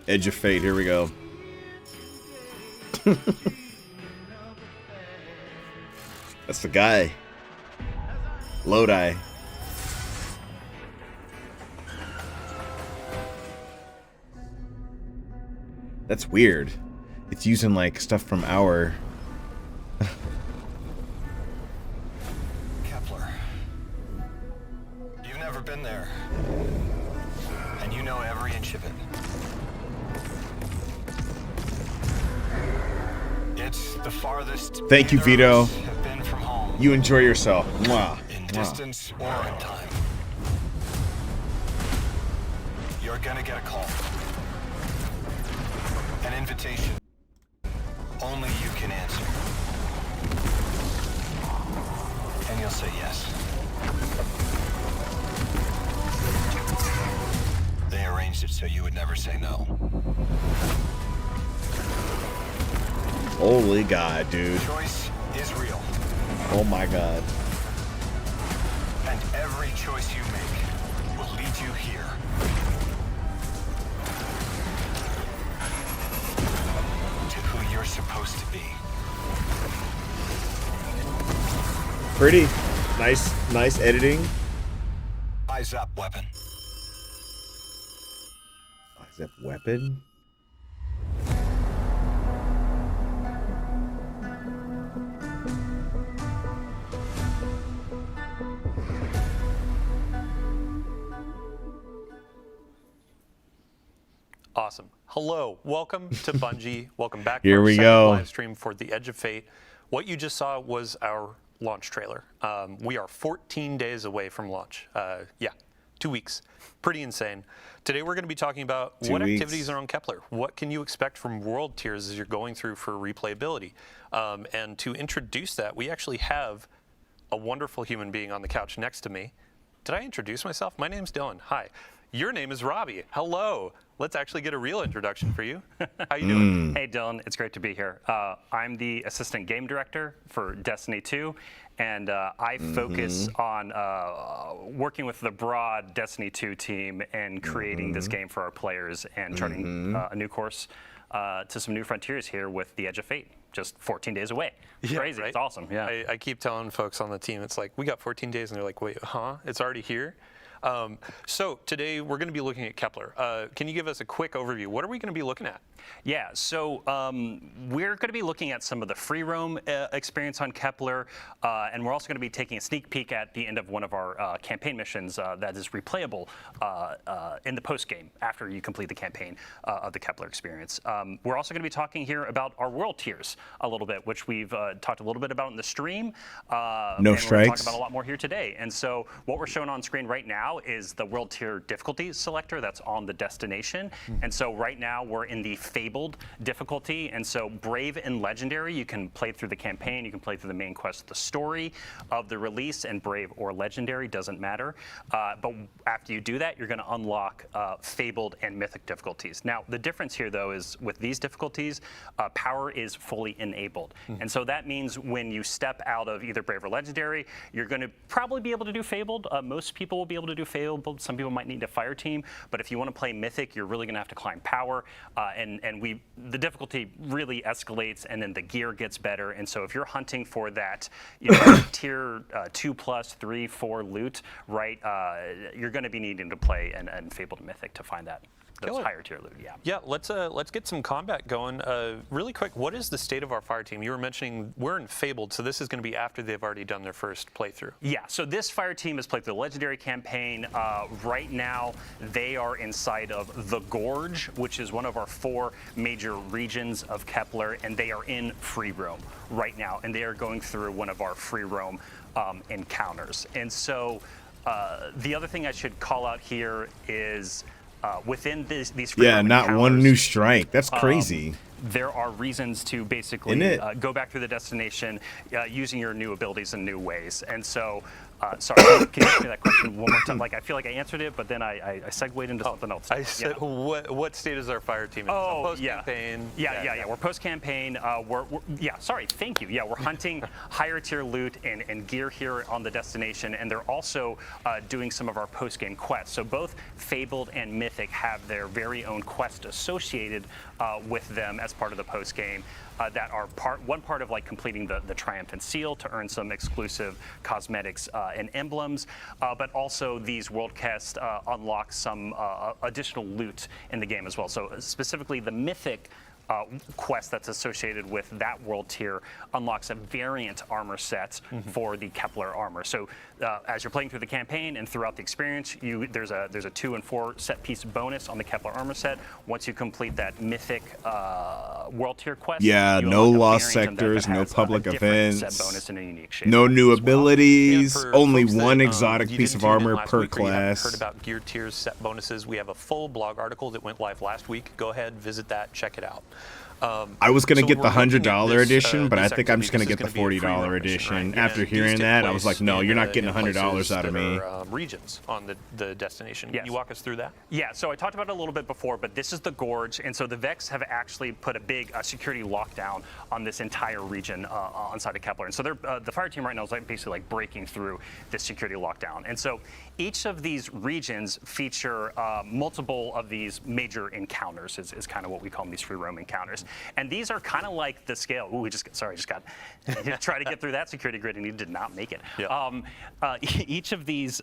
Edge of Fate, here we go. That's the guy. Lodi. That's weird. It's using like stuff from our... Kepler. You've never been there. And you know every inch of it. It's the farthest. Thank you, Vito. Have been from home. You enjoy yourself. Mwah. In Mwah. distance or in time. You're gonna get a call. An invitation. Only you can answer. And you'll say yes. They arranged it so you would never say no. Holy God, dude. Choice is real. Oh my God. And every choice you make will lead you here. To who you're supposed to be. Pretty. Nice editing. Eyes up, weapon. Is that weapon? Awesome. Hello, welcome to Bungie. Welcome back Here to our we second go. live stream for The Edge of Fate. What you just saw was our launch trailer. We are 14 days away from launch. Yeah, 2 weeks. Pretty insane. Today we're going to be talking about what activities are on Kepler. What can you expect from world tiers as you're going through for replayability? And to introduce that, we actually have a wonderful human being on the couch next to me. Did I introduce myself? My name's Dylan. Hi. Your name is Robbie. Hello. Let's actually get a real introduction for you. How you doing? Hey, Dylan. It's great to be here. I'm the assistant game director for Destiny 2, and I focus on working with the broad Destiny 2 team and creating this game for our players and charting a new course to some new frontiers here with The Edge of Fate. Just 14 days away. It's crazy. Right? It's awesome. Yeah. I keep telling folks on the team, it's like, we got 14 days, and they're like, wait, huh? It's already here? So today we're going to be looking at Kepler. Can you give us a quick overview? What are we going to be looking at? Yeah, so we're going to be looking at some of the free roam experience on Kepler, and we're also going to be taking a sneak peek at the end of one of our campaign missions that is replayable in the post game after you complete the campaign of the Kepler experience. We're also going to be talking here about our world tiers a little bit, which we've talked a little bit about in the stream. No strikes. We're going to talk about a lot more here today. And so what we're showing on screen right now is the world tier difficulty selector that's on the destination. And so right now we're in the Fabled difficulty, and so Brave and Legendary, you can play through the campaign, you can play through the main quest, the story of the release, and Brave or Legendary, doesn't matter. But after you do that, you're going to unlock Fabled and Mythic difficulties. Now, the difference here, though, is with these difficulties, power is fully enabled. And so that means when you step out of either Brave or Legendary, you're going to probably be able to do Fabled. Most people will be able to do Fabled. Some people might need a fire team, but if you want to play Mythic, you're really going to have to climb power. And the difficulty really escalates, and then the gear gets better. And so if you're hunting for that, tier 2+, 3, 4 loot, right, you're going to be needing to play and Fabled Mythic to find that. Those higher tier loot, yeah. Yeah, let's get some combat going. Really quick, what is the state of our fire team? You were mentioning we're in Fabled, so this is going to be after they've already done their first playthrough. Yeah, so this fire team has played the Legendary campaign. Right now, they are inside of the Gorge, which is one of our 4 major regions of Kepler, and they are in free roam right now, and they are going through one of our free roam encounters. And so the other thing I should call out here is within these free roam not one new strike. That's crazy. There are reasons to basically go back through the destination using your new abilities in new ways. And so Sorry, can you ask me that question one more time? Like, I feel like I answered it, but then I segued into something else. I said, what state is our fire team in? Oh, Post-campaign? Yeah. We're post-campaign. Sorry, thank you. Yeah, we're hunting higher tier loot and gear here on the destination, and they're also doing some of our post-game quests. So both Fabled and Mythic have their very own quest associated with them as part of the post-game. That are one part of like completing the Triumphant Seal to earn some exclusive cosmetics and emblems, but also these world quests unlock some additional loot in the game as well. So specifically the Mythic quest that's associated with that world tier unlocks a variant armor set for the Kepler armor. So as you're playing through the campaign and throughout the experience, there's a 2 and 4 set piece bonus on the Kepler armor set. Once you complete that Mythic world tier quest, no lost sectors, no public events, set bonus in a unique shape no new abilities, only folks one that, exotic you piece didn't of tune in armor last per week or you haven't class. heard about gear tiers, set bonuses. We have a full blog article that went live last week. Go ahead, visit that, check it out. I was going to So get we're the looking at $100 this, edition, but I this think I'm just going to activity. get the This is gonna be a free $40 roam mission, edition. right? After And hearing these take that, I was place like, no, you're not in getting $100 places out of that me. are, regions on the destination. Yes. Can you walk us through that? Yeah, so I talked about it a little bit before, but this is the Gorge, and so the Vex have actually put a big security lockdown on this entire region on side of Kepler. And so the fire team right now is basically breaking through this security lockdown. And so each of these regions feature multiple of these major encounters, is kind of what we call them, these free roam encounters. And these are kind of like the scale. Ooh, just got try to get through that security grid, and he did not make it. Yeah. Each of these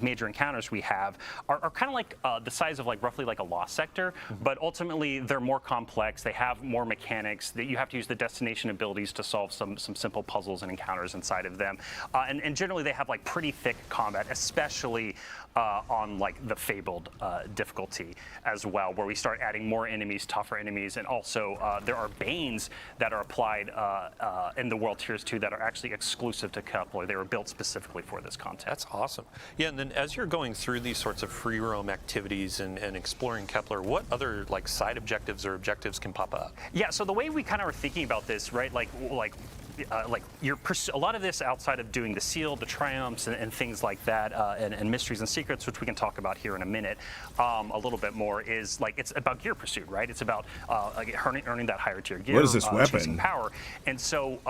major encounters we have are kind of like the size of roughly like a lost sector, but ultimately they're more complex. They have more mechanics. That you have to use the destination abilities to solve some simple puzzles and encounters inside of them. And generally they have pretty thick combat, especially on the Fabled difficulty as well, where we start adding more enemies, tougher enemies, and also there are Banes that are applied in the World Tiers 2 that are actually exclusive to Kepler. They were built specifically for this content. That's awesome. Yeah, and then as you're going through these sorts of free roam activities and exploring Kepler, what other side objectives or objectives can pop up? Yeah, so the way we kind of are thinking about this, right, a lot of this outside of doing the seal, the triumphs, and things like that, and mysteries and secrets, which we can talk about here in a minute, a little bit more, is it's about gear pursuit, right? It's about earning that higher tier gear. What is this weapon? Chasing power. And so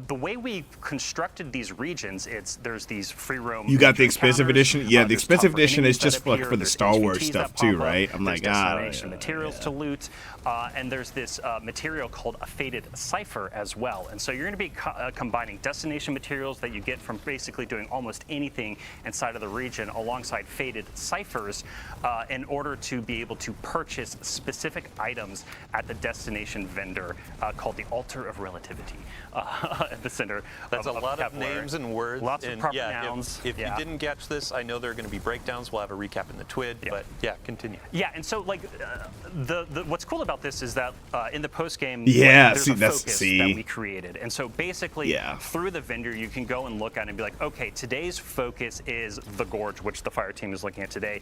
the way we constructed these regions, there's these free roam. You got the expensive encounters, edition? Yeah, the there's expensive tougher edition is enemies just that appear, for the there's Star Wars HVTs stuff that too, pop up, right? I'm there's like, destination materials to loot, and there's this material called a faded cipher as well. And so you're going to be combining destination materials that you get from basically doing almost anything inside of the region alongside faded ciphers in order to be able to purchase specific items at the destination vendor called the Altar of Relativity at the center. That's of a lot of Kepler. names and words. Lots of and proper yeah, nouns. If you didn't catch this, I know there are going to be breakdowns. We'll have a recap in the TWID, but yeah, continue. Yeah, and so what's cool about this is that in the post game, that's there's a focus that we created, and so basically through the vendor you can go and look at it and be like, okay, today's focus is the Gorge, which the fire team is looking at today.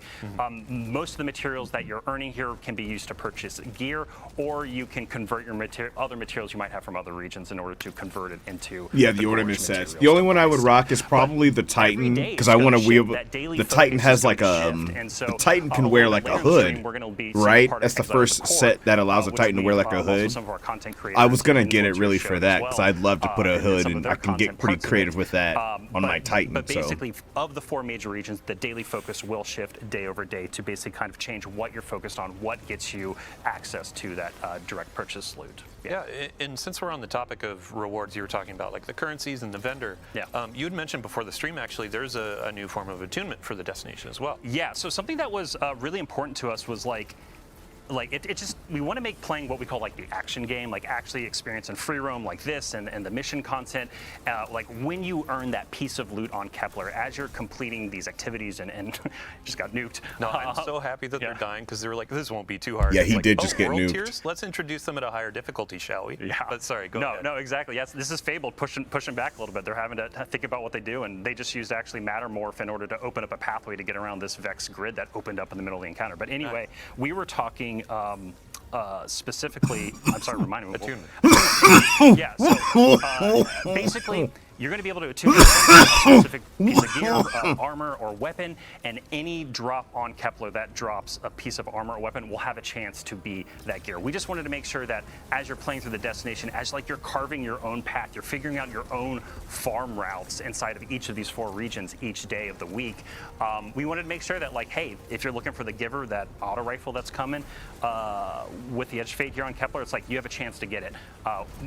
Most of the materials that you're earning here can be used to purchase gear, or you can convert your other materials you might have from other regions in order to convert it into the ornament sets. The only one I would rock is probably the Titan, because I want to wield the Titan has the Titan can wear a hood, right? That's the first set that allows a Titan to wear a hood. I was gonna get it really for that because I'd love to put a hood, and I can get pretty creative with that on my Titan. But basically, of the 4 major regions, the daily focus will shift day over day to basically kind of change what you're focused on, what gets you access to that direct purchase loot. Yeah, and since we're on the topic of rewards, you were talking about the currencies and the vendor. Yeah. You had mentioned before the stream, actually, there's a new form of attunement for the destination as well. Yeah, so something that was really important to us was we want to make playing what we call the action game, actually experiencing free roam like this and the mission content, when you earn that piece of loot on Kepler as you're completing these activities and just got nuked. No, I'm so happy that they're dying because they were like, this won't be too hard. Yeah, he did just get world nuked. Tiers? Let's introduce them at a higher difficulty, shall we? Yeah. But sorry, go ahead. No, exactly. Yes, this is Fabled pushing back a little bit. They're having to think about what they do, and they just used actually Mattermorph in order to open up a pathway to get around this Vex grid that opened up in the middle of the encounter. But anyway, we were talking specifically, I'm sorry, remind me. Attunement. Yeah, so basically, you're going to be able to attune a specific piece of gear, armor, or weapon, and any drop on Kepler that drops a piece of armor or weapon will have a chance to be that gear. We just wanted to make sure that as you're playing through the destination, as like you're carving your own path, you're figuring out your own farm routes inside of each of these 4 regions each day of the week. We wanted to make sure that, like, hey, if you're looking for the Giver, that auto rifle that's coming with the Edge of Fate here on Kepler, it's like you have a chance to get it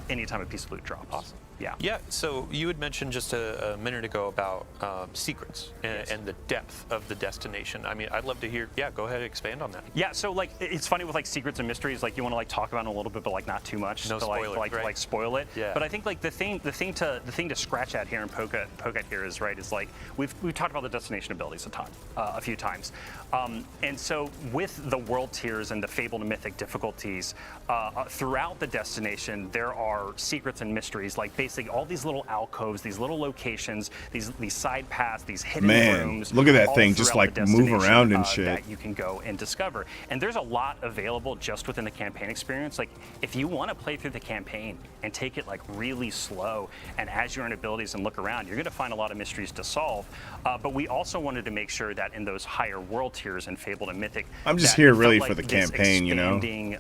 anytime a piece of loot drops. Awesome. Yeah. Yeah. So you had mentioned just a minute ago about secrets and the depth of the destination. I mean, I'd love to hear. Yeah, go ahead and expand on that. Yeah. So like, it's funny with like secrets and mysteries. Like you want to like talk about it a little bit, but like not too much No to spoilers, like right? spoil it. Yeah. But I think like the thing to scratch at here and poke at here is right is like we've talked about the destination abilities a few times, and so with the world tiers and the fabled and mythic difficulties throughout the destination, there are secrets and mysteries, like basically all these little alcoves, these little locations, these side paths, these hidden rooms. Look at that all thing just throughout like the move destination, around and shit. that you can go and discover. And there's a lot available just within the campaign experience. Like if you want to play through the campaign and take it like really slow, and as you earn abilities and look around, you're going to find a lot of mysteries to solve. But we also wanted to make sure that in those higher world tiers and fabled and mythic, I'm just that here it felt really like for the this campaign, you know? expanding,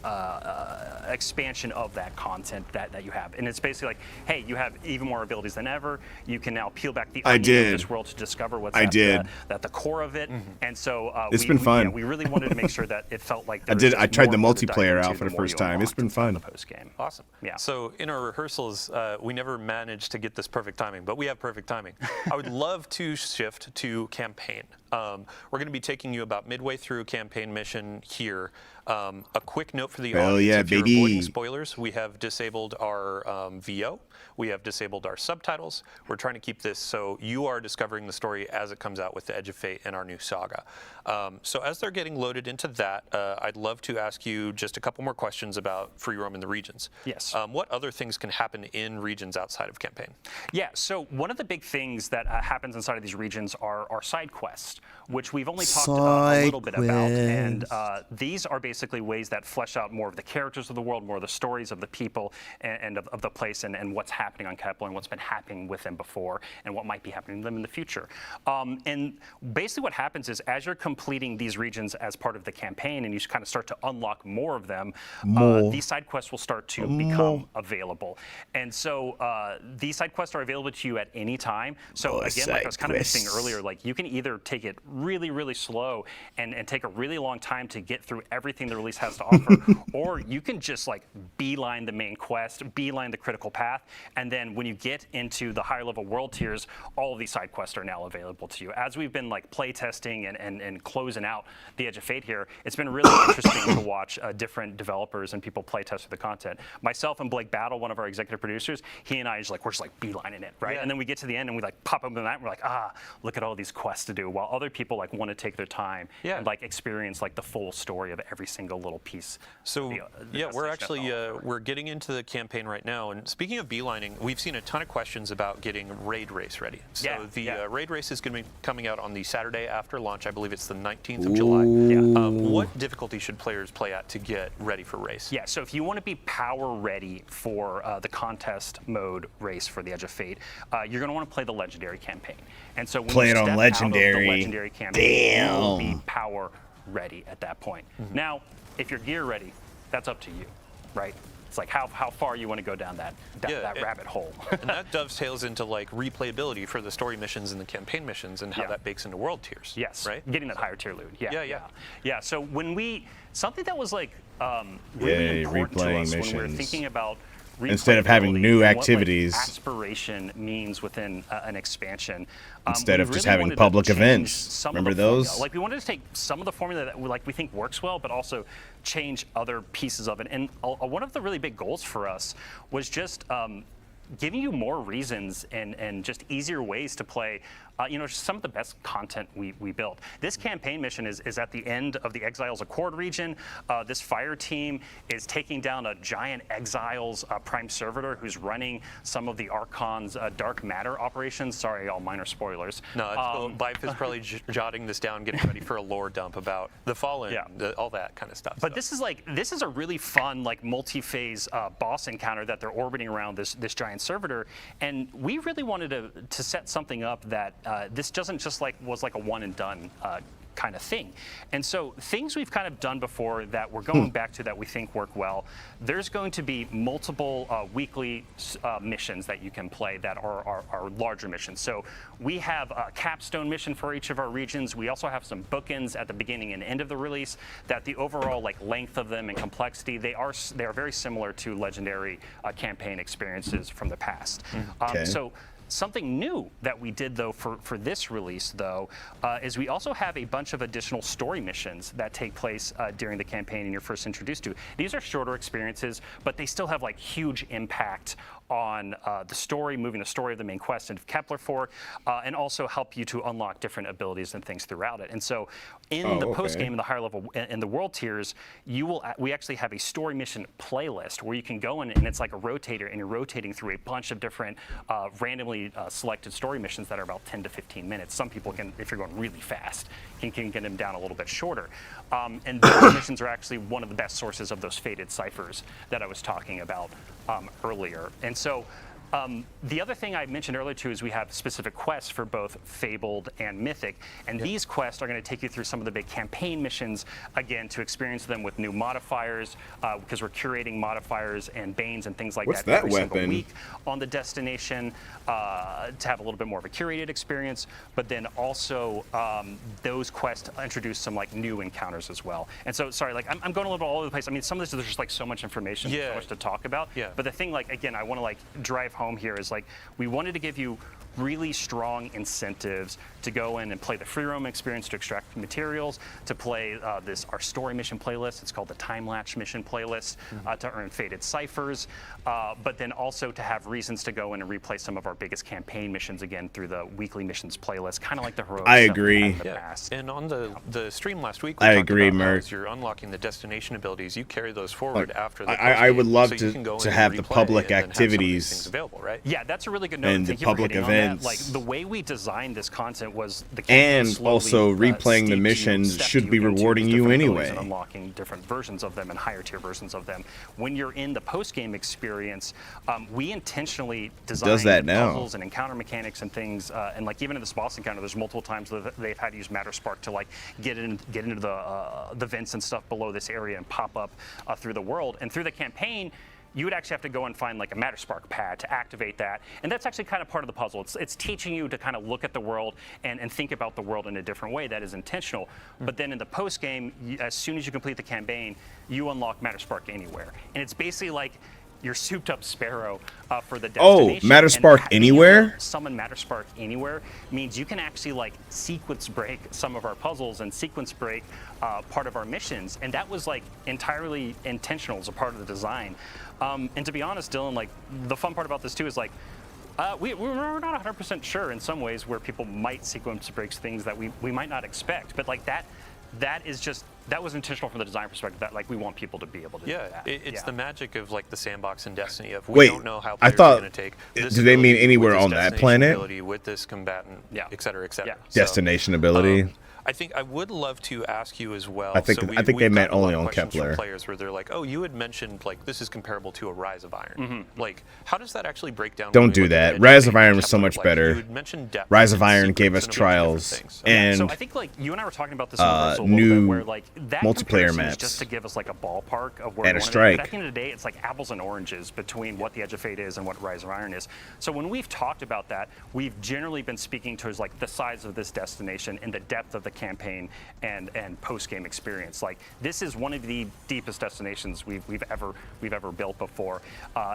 expansion of that content that you have. And it's basically like, hey, you have even more abilities than ever. You can now peel back the onion of this world to discover what's at the core of it. And so it's been fun. We really wanted to make sure that it felt like I tried the multiplayer out for the first time. It's been fun. Post game. Awesome. Yeah. So in our rehearsals, we never managed to get this perfect timing, but we have perfect timing. I would love to shift to campaign. We're going to be taking you about midway through campaign mission here. A quick note for the audience: yeah, if you're baby. avoiding spoilers, we have disabled our VO. We have disabled our subtitles. We're trying to keep this so you are discovering the story as it comes out with the Edge of Fate and our new saga. So as they're getting loaded into that, I'd love to ask you just a couple more questions about free roam in the regions. Yes. What other things can happen in regions outside of campaign? Yeah, so one of the big things that happens inside of these regions are side quests, which we've only talked a little bit about. And these are basically ways that flesh out more of the characters of the world, more of the stories of the people and of the place and what's happening on Kepler and what's been happening with them before and what might be happening to them in the future. And basically what happens is as you're completing these regions as part of the campaign and you kind of start to unlock more of them, these side quests will start to become available. And so these side quests are available to you at any time. So again, like I was kind of mentioning earlier, like you can either take it really, really slow and take a really long time to get through everything the release has to offer, or you can just like beeline the main quest, beeline the critical path, and then when you get into the higher level world tiers, all of these side quests are now available to you. As we've been like play testing and closing out the Edge of Fate here, it's been really interesting to watch different developers and people play test the content. Myself and Blake Battle, one of our executive producers, he and I we're just like beelining it, right? Yeah. And then we get to the end and we like pop up in that and we're like, look at all these quests to do, while other people like want to take their time and like experience like the full story of every single little piece. So we're actually we're getting into the campaign right now. And speaking of beelining, we've seen a ton of questions about getting raid race ready. So raid race is going to be coming out on the Saturday after launch. I believe it's the 19th of July. What difficulty should players play at to get ready for race? Yeah, so if you want to be power ready for the contest mode race for the Edge of Fate, you're going to want to play the Legendary campaign. And so when play you it step on Legendary. out of the Legendary campaign, you will be power ready at that point. Now, if you're gear ready, that's up to you, right? It's like how far you want to go down that rabbit hole. And that dovetails into like replayability for the story missions and the campaign missions and how that bakes into world tiers. Yes, right? Getting that higher tier loot. Yeah. So when something that was like really important to us when we were thinking about instead of having new activities, what, like, aspiration means within an expansion, instead of just having public events. Remember those? Like we wanted to take some of the formula that we think works well, but also change other pieces of it. And one of the really big goals for us was just giving you more reasons and just easier ways to play just some of the best content we built. This campaign mission is at the end of the Exiles Accord region. This fire team is taking down a giant Exiles prime servitor who's running some of the Archon's dark matter operations. Sorry, all minor spoilers. No, it's cool. Life is probably jotting this down, getting ready for a lore dump about the Fallen, all that kind of stuff. But this is a really fun multi-phase boss encounter that they're orbiting around this giant servitor, and we really wanted to set something up that this doesn't just was like a one and done kind of thing. And so things we've kind of done before that we're going back to that we think work well, there's going to be multiple weekly missions that you can play that are larger missions. So we have a capstone mission for each of our regions. We also have some bookends at the beginning and end of the release that the overall length of them and complexity, they are very similar to legendary campaign experiences from the past. So something new that we did, though, for this release, though, is we also have a bunch of additional story missions that take place during the campaign and you're first introduced to. These are shorter experiences, but they still have huge impact on the story, moving the story of the main quest into Kepler 4, and also help you to unlock different abilities and things throughout it. And so in the post game, in the higher level, in the world tiers, we actually have a story mission playlist where you can go in and it's like a rotator and you're rotating through a bunch of different randomly selected story missions that are about 10 to 15 minutes. Some people can, if you're going really fast, can get them down a little bit shorter. And those missions are actually one of the best sources of those faded ciphers that I was talking about earlier. And so the other thing I mentioned earlier too is we have specific quests for both Fabled and Mythic, and these quests are going to take you through some of the big campaign missions, again, to experience them with new modifiers, because we're curating modifiers and banes and things like that every single week on the destination to have a little bit more of a curated experience, but then also those quests introduce some new encounters as well. And so, sorry, I'm going a little bit all over the place. I mean, some of this is just so much information, so much to talk about. But the thing, again, I want to drive home here is we wanted to give you really strong incentives to go in and play the free roam experience to extract materials, to play our story mission playlist. It's called the Time Latch mission playlist, to earn faded ciphers, but then also to have reasons to go in and replay some of our biggest campaign missions again through the weekly missions playlist, kind of like the heroic I agree. And on the stream last week, I agree, Mert. As you're unlocking the destination abilities, you carry those forward after the I would love so to have the public activities available, right? Yeah, that's a really good note. And Thank the you for public hitting on that. events. The way we designed this content was and also replaying the missions should be rewarding you anyway. And unlocking different versions of them and higher tier versions of them. When you're in the post game experience, we intentionally designed puzzles and encounter mechanics and things. And even in this boss encounter, there's multiple times that they've had to use Matter Spark to get into the vents and stuff below this area and pop up through the world. And through the campaign, you would actually have to go and find a Matter Spark pad to activate that. And that's actually kind of part of the puzzle. It's teaching you to kind of look at the world and think about the world in a different way that is intentional. But then in the post game, as soon as you complete the campaign, you unlock Matter Spark Anywhere. And it's basically your souped up Sparrow for the destination. Oh, Matter Spark Anywhere? Summon Matter Spark Anywhere means you can actually sequence break some of our puzzles and sequence break part of our missions. And that was entirely intentional as a part of the design. And to be honest, Dylan, the fun part about this too is we're not 100% sure in some ways where people might sequence breaks things that we might not expect. But that was intentional from the design perspective, that we want people to be able to do that. It's the magic of the sandbox and Destiny of we don't know how players are going to take this. Do they mean anywhere on that planet? With this combatant, et cetera, et cetera. Destination ability. I think I would love to ask you as well. I think they meant only on Kepler. From players where they're oh, you had mentioned this is comparable to a Rise of Iron. How does that actually break down? Don't do that. Rise of Iron was so much better. You had mentioned depth Rise of Iron gave us trials and so I think you and I were talking about this a new little bit, where that multiplayer maps is just to give us a ballpark of where and we a want strike. But at the end of the day, it's apples and oranges between what the Edge of Fate is and what Rise of Iron is. So when we've talked about that, we've generally been speaking towards the size of this destination and the depth of the campaign and post-game experience. This is one of the deepest destinations we've ever built before,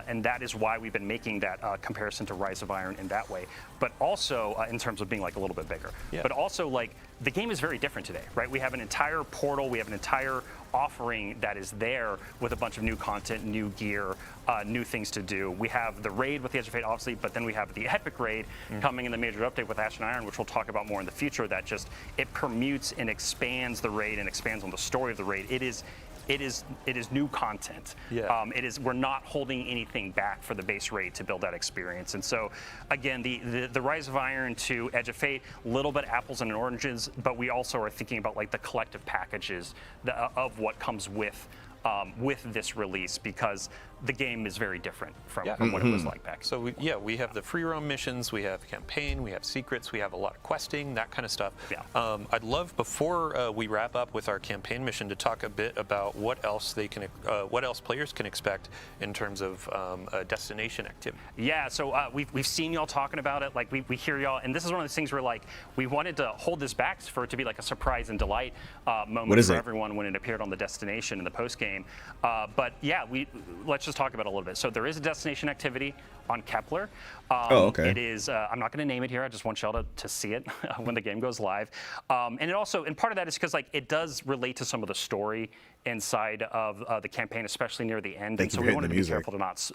and that is why we've been making that comparison to Rise of Iron in that way. But also in terms of being a little bit bigger. But also the game is very different today, right? We have an entire portal, we have an entire offering that is there with a bunch of new content, new gear, new things to do. We have the raid with the Edge of Fate, obviously, but then we have the epic raid coming in the major update with Ash and Iron, which we'll talk about more in the future. That just it permutes and expands the raid and expands on the story of the raid. It is new content. Yeah. We're not holding anything back for the base raid to build that experience. And so, again, the Rise of Iron to Edge of Fate, a little bit apples and oranges, but we also are thinking about like the collective packages of what comes with this release, because the game is very different from what it was like back. So we have the free roam missions, we have campaign, we have secrets, we have a lot of questing, that kind of stuff. Yeah. I'd love, before we wrap up with our campaign mission, to talk a bit about what else players can expect in terms of destination activity. Yeah, so we've seen y'all talking about it. Like we hear y'all, and this is one of those things where like we wanted to hold this back for it to be like a surprise and delight moment for everyone when it appeared on the destination in the post game. But yeah, let's just talk about it a little bit. So there is a destination activity on Kepler. Okay. It is. I'm not going to name it here. I just want y'all to see it when the game goes live. And it also, and part of that is because like it does relate to some of the story inside of the campaign, especially near the end. And so we wanted to be careful to not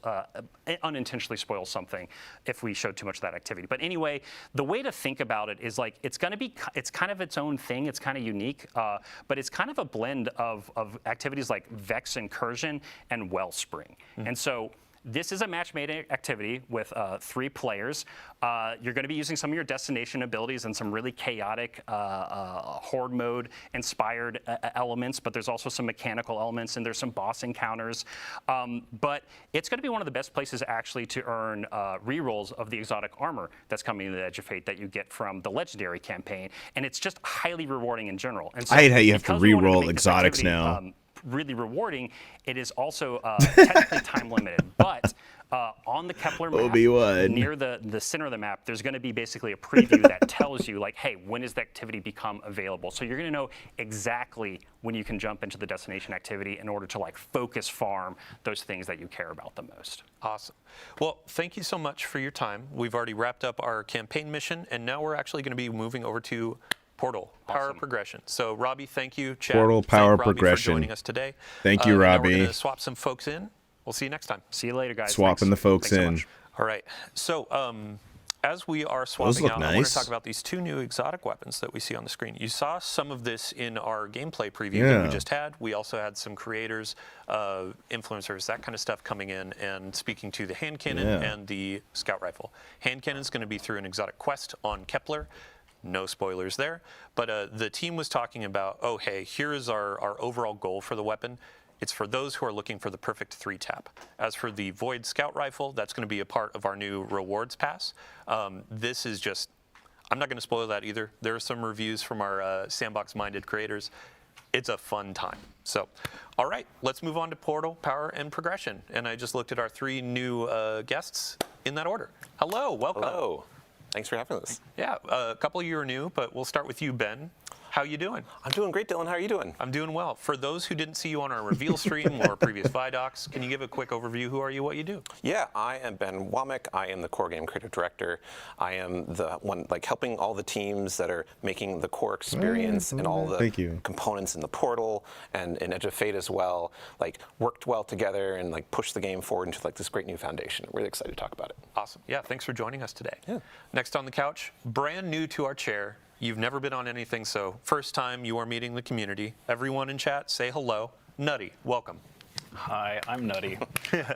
unintentionally spoil something if we showed too much of that activity. But anyway, the way to think about it is like it's kind of its own thing. It's kind of unique, but it's kind of a blend of activities like Vex Incursion and Wellspring. And so this is a match-made activity with 3 players. You're going to be using some of your destination abilities and some really chaotic horde mode inspired elements, but there's also some mechanical elements and there's some boss encounters. But it's going to be one of the best places actually to earn rerolls of the exotic armor that's coming to the Edge of Fate that you get from the Legendary campaign, and it's just highly rewarding in general. And so I hate how you have to reroll exotics now. Really rewarding. It is also technically time limited, but on the Kepler map, near the center of the map, there's going to be basically a preview that tells you like, hey, when does the activity become available? So you're going to know exactly when you can jump into the destination activity in order to like focus farm those things that you care about the most. Awesome. Well, thank you so much for your time. We've already wrapped up our campaign mission, and now we're actually going to be moving over to Portal, Power Progression. So, Robbie, thank you. Chad, Portal, Power Robbie Progression. for joining us today. Thank you, Robbie. Now we're going to swap some folks in. We'll see you next time. See you later, guys. Swapping the folks in. All right. So, as we are swapping out, I want to talk about these 2 new exotic weapons that we see on the screen. You saw some of this in our gameplay preview that we just had. We also had some creators, influencers, that kind of stuff coming in and speaking to the hand cannon and the scout rifle. Hand cannon is going to be through an exotic quest on Kepler. No spoilers there, but the team was talking about, oh, hey, here is our overall goal for the weapon. It's for those who are looking for the perfect 3-tap. As for the Void Scout Rifle, that's going to be a part of our new rewards pass. This is just, I'm not going to spoil that either. There are some reviews from our sandbox-minded creators. It's a fun time. So, all right, let's move on to Portal, Power, and Progression. And I just looked at our 3 new guests in that order. Hello, welcome. Hello. Thanks for having us. Yeah, a couple of you are new, but we'll start with you, Ben. How you doing? I'm doing great, Dylan. How are you doing? I'm doing well. For those who didn't see you on our reveal stream or previous Vidocs, can you give a quick overview? Who are you, what you do? Yeah, I am Ben Womack. I am the core game creative director. I am the one like helping all the teams that are making the core experience and all the components in the portal and in Edge of Fate as well, like worked well together and like pushed the game forward into like this great new foundation. Really excited to talk about it. Awesome. Yeah, thanks for joining us today. Yeah. Next on the couch, brand new to our chair. You've never been on anything, so first time you are meeting the community. Everyone in chat, say hello. Nutty, welcome. Hi, I'm Nutty.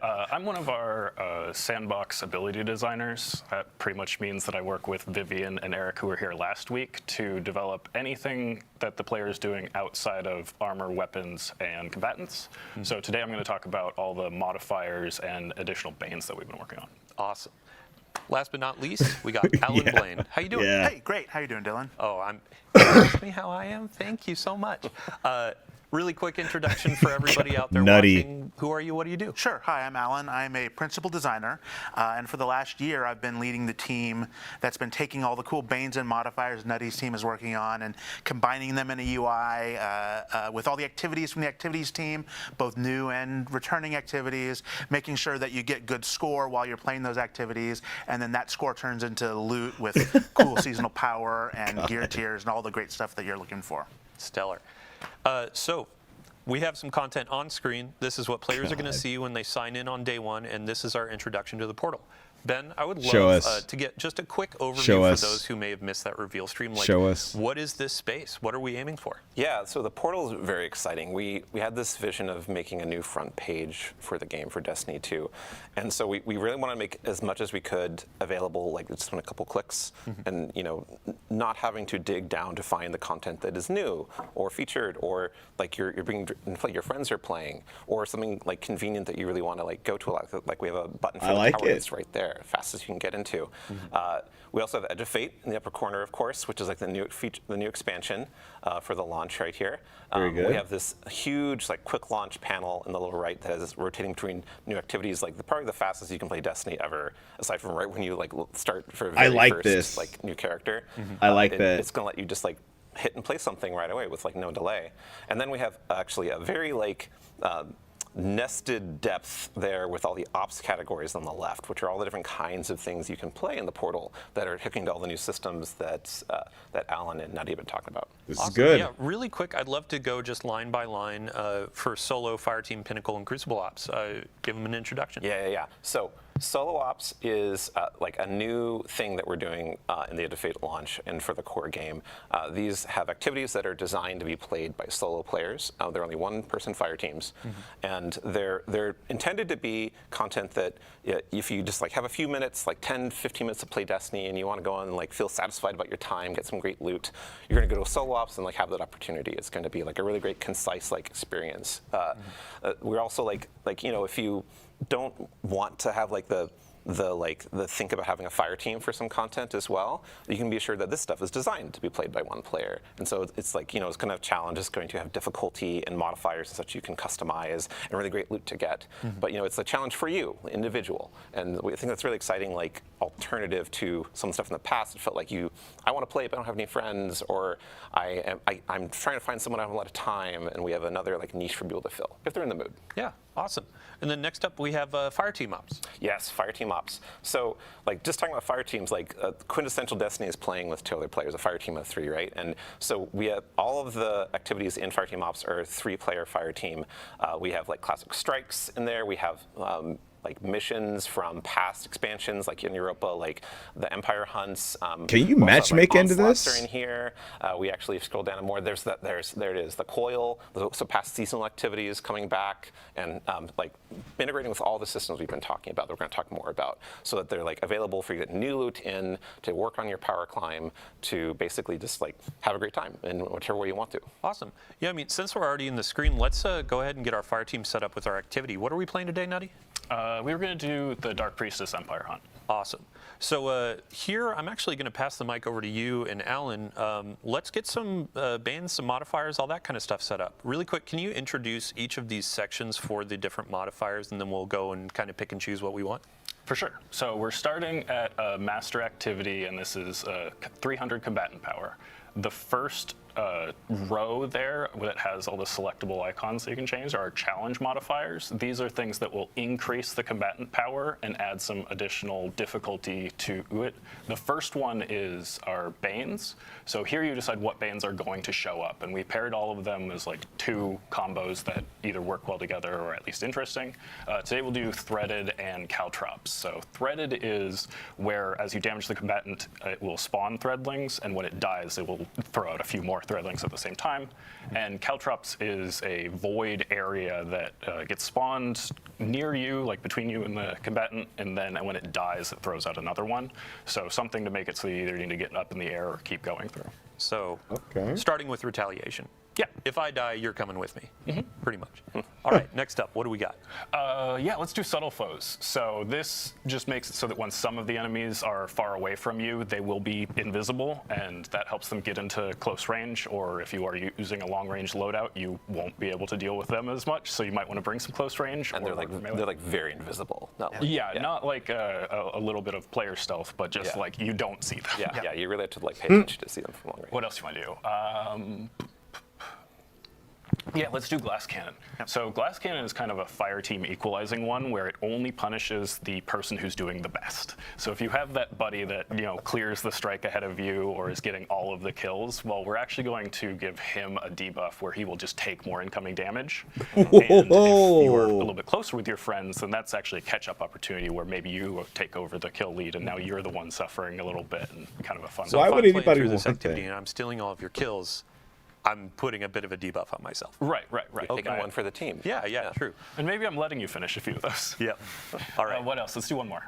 I'm one of our sandbox ability designers. That pretty much means that I work with Vivian and Eric, who were here last week, to develop anything that the player is doing outside of armor, weapons, and combatants. So today I'm going to talk about all the modifiers and additional banes that we've been working on. Awesome. Last but not least, we got Alan Blaine. How you doing? Hey, great. How you doing, Dylan? Oh, ask me how I am? Thank you so much. Really quick introduction for everybody out there watching. Who are you? What do you do? Sure. Hi, I'm Alan. I'm a principal designer, and for the last year, I've been leading the team that's been taking all the cool banes and modifiers Nutty's team is working on and combining them in a UI with all the activities from the activities team, both new and returning activities, making sure that you get good score while you're playing those activities, and then that score turns into loot with cool seasonal power and gear tiers and all the great stuff that you're looking for. Stellar. So we have some content on screen. This is what players are going to see when they sign in on day one, and this is our introduction to the portal. Ben, I would love to get just a quick overview for those who may have missed that reveal stream. Like, what is this space? What are we aiming for? Yeah, so the portal is very exciting. We had this vision of making a new front page for the game, for Destiny 2. And so we really want to make as much as we could available, like just in a couple clicks, and not having to dig down to find the content that is new or featured, or like you're being your friends are playing, or something like convenient that you really want to like go to a lot. Like we have a button for the tower that's right there, fastest you can get into. We also have Edge of Fate in the upper corner, of course, which is like the new expansion for the launch right here. Very good. We have this huge like quick launch panel in the lower right that is rotating between new activities, like probably the fastest you can play Destiny ever, aside from right when you like start for a very first like new character. I like that. It's gonna let you just like hit and play something right away with like no delay. And then we have actually a very like nested depth there with all the ops categories on the left, which are all the different kinds of things you can play in the portal that are hooking to all the new systems that that Alan and Nutty have been talking about. This is good. Yeah, really quick, I'd love to go just line by line for Solo, Fireteam, Pinnacle, and Crucible Ops. Give them an introduction. Yeah. So Solo Ops is like a new thing that we're doing in the Edge of Fate launch and for the core game. These have activities that are designed to be played by solo players. They're only one-person fire teams, and they're intended to be content that if you just like have a few minutes, like 10, 15 minutes to play Destiny, and you want to go on and like feel satisfied about your time, get some great loot, you're going to go to Solo Ops and like have that opportunity. It's going to be like a really great, concise like experience. We're also like if you don't want to have like the think about having a fire team for some content as well, you can be assured that this stuff is designed to be played by one player. And so it's like, it's going to have challenges, going to have difficulty and modifiers and such you can customize and really great loot to get. But it's a challenge for you, individual. And we think that's really exciting, like alternative to some stuff in the past. It felt like I want to play but I don't have any friends, or I'm trying to find someone I have a lot of time, and we have another like niche for people to fill if they're in the mood. Yeah, awesome. And then next up we have Fireteam Ops. Yes, Fireteam Ops. So like just talking about fire teams, like quintessential Destiny is playing with 2 other players, a fire team of 3, right? And so we have all of the activities in Fireteam Ops are 3-player fire team. We have like classic strikes in there. We have like missions from past expansions, like in Europa, like the Empire hunts. Can you matchmake into this? Are in here. We actually scroll down more. There it is. The coil. So past seasonal activities coming back, and like integrating with all the systems we've been talking about that we're going to talk more about, so that they're like available for you to get new loot in, to work on your power climb, to basically just like have a great time in whichever way you want to. Awesome. Yeah, I mean, since we're already in the screen, let's go ahead and get our fire team set up with our activity. What are we playing today, Nutty? We were going to do the Dark Priestess Empire Hunt. Awesome. So here, I'm actually going to pass the mic over to you and Alan. Let's get some bands, some modifiers, all that kind of stuff set up. Really quick, can you introduce each of these sections for the different modifiers, and then we'll go and kind of pick and choose what we want? For sure. So we're starting at a master activity, and this is 300 combatant power. The first row there that has all the selectable icons that you can change are challenge modifiers. These are things that will increase the combatant power and add some additional difficulty to it. The first one is our Banes. So here you decide what Banes are going to show up, and we paired all of them as like 2 combos that either work well together or at least interesting. Today we'll do Threaded and Caltrops. So Threaded is where as you damage the combatant, it will spawn threadlings, and when it dies, it will throw out a few more threadlings at the same time. And Caltrops is a void area that gets spawned near you, like between you and the combatant, and then when it dies, it throws out another one. So something to make it so you either need to get up in the air or keep going through. So starting with retaliation. Yeah. If I die, you're coming with me, pretty much. All right, next up, what do we got? Yeah, let's do subtle foes. So this just makes it so that when some of the enemies are far away from you, they will be invisible, and that helps them get into close range, or if you are using a long-range loadout, you won't be able to deal with them as much, so you might want to bring some close range. And they're like very invisible. Not like, not like a little bit of player stealth, but just like you don't see them. Yeah, you really have to like pay attention to see them from long range. What else do you want to do? Yeah, let's do glass cannon. So glass cannon is kind of a fire team equalizing one where it only punishes the person who's doing the best. So if you have that buddy that clears the strike ahead of you or is getting all of the kills, well, we're actually going to give him a debuff where he will just take more incoming damage. And if you're a little bit closer with your friends, then that's actually a catch-up opportunity where maybe you take over the kill lead and now you're the one suffering a little bit and kind of a fun. So why if would I'm playing anybody through want this activity that? and I'm stealing all of your kills, I'm putting a bit of a debuff on myself. Right. Taking one for the team. Yeah, true. And maybe I'm letting you finish a few of those. Yeah. All right. What else? Let's do one more.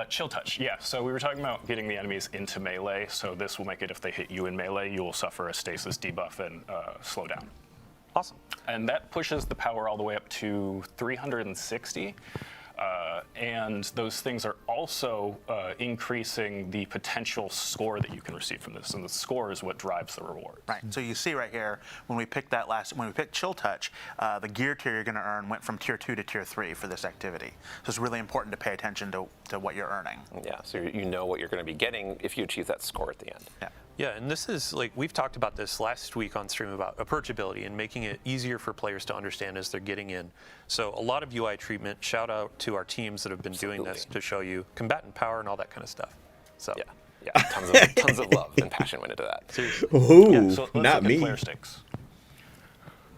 Chill touch. Yeah, so we were talking about getting the enemies into melee, so this will make it if they hit you in melee, you will suffer a stasis debuff and slow down. Awesome. And that pushes the power all the way up to 360. And those things are also increasing the potential score that you can receive from this, and the score is what drives the reward. Right. So you see right here when we picked Chill Touch, the gear tier you're going to earn went from tier 2 to tier 3 for this activity. So it's really important to pay attention to what you're earning. Yeah. So you know what you're going to be getting if you achieve that score at the end. Yeah. Yeah, and this is we've talked about this last week on stream about approachability and making it easier for players to understand as they're getting in. So a lot of UI treatment, shout out to our teams that have been doing this to show you combatant power and all that kind of stuff. So yeah, tons of love and passion went into that. Seriously. Ooh, So let's not look me. at player stakes.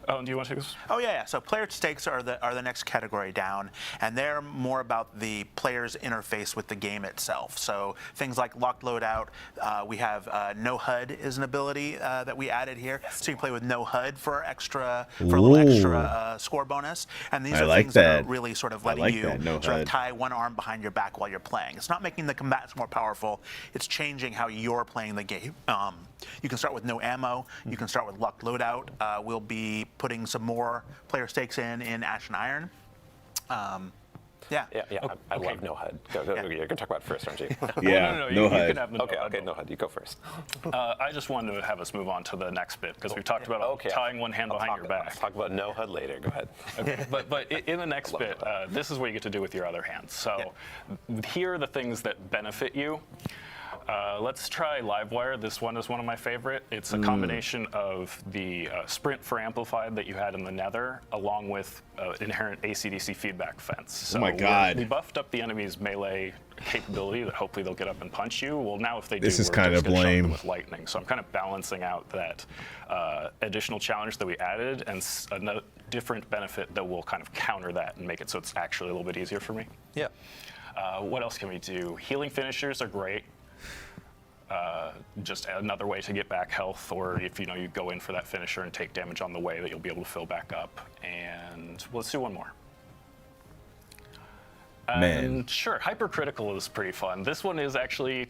Oh, do you want to take this? Oh yeah. So player stakes are the next category down, and they're more about the player's interface with the game itself. So things like locked loadout. We have no HUD is an ability that we added here, so you can play with no HUD for a little extra score bonus. And these are things that are really sort of letting you sort of tie one arm behind your back while you're playing. It's not making the combatants more powerful. It's changing how you're playing the game. You can start with no ammo. You can start with locked loadout. We'll be putting some more player stakes in Ash and Iron. Yeah. I love no HUD. You're going to talk about it first, aren't you? Yeah, no HUD. HUD. You can have the Okay, no HUD. You go first. I just wanted to have us move on to the next bit because we've talked about tying one hand behind your back. Let's talk about no HUD later. Go ahead. Okay, but in the next bit, this is what you get to do with your other hand. So here are the things that benefit you. Let's try Livewire. This one is one of my favorite. It's a combination of the sprint for amplified that you had in the Nether, along with inherent AC/DC feedback fence. So oh my God! We buffed up the enemy's melee capability that hopefully they'll get up and punch you. Well, now if they do, this is we're kind just of gonna show them lame. with lightning. So I'm kind of balancing out that additional challenge that we added and a different benefit that will kind of counter that and make it so it's actually a little bit easier for me. Yeah. What else can we do? Healing finishers are great. Just another way to get back health, or if you go in for that finisher and take damage on the way, that you'll be able to fill back up. And let's do one more. Man. Sure, hypercritical is pretty fun. This one is actually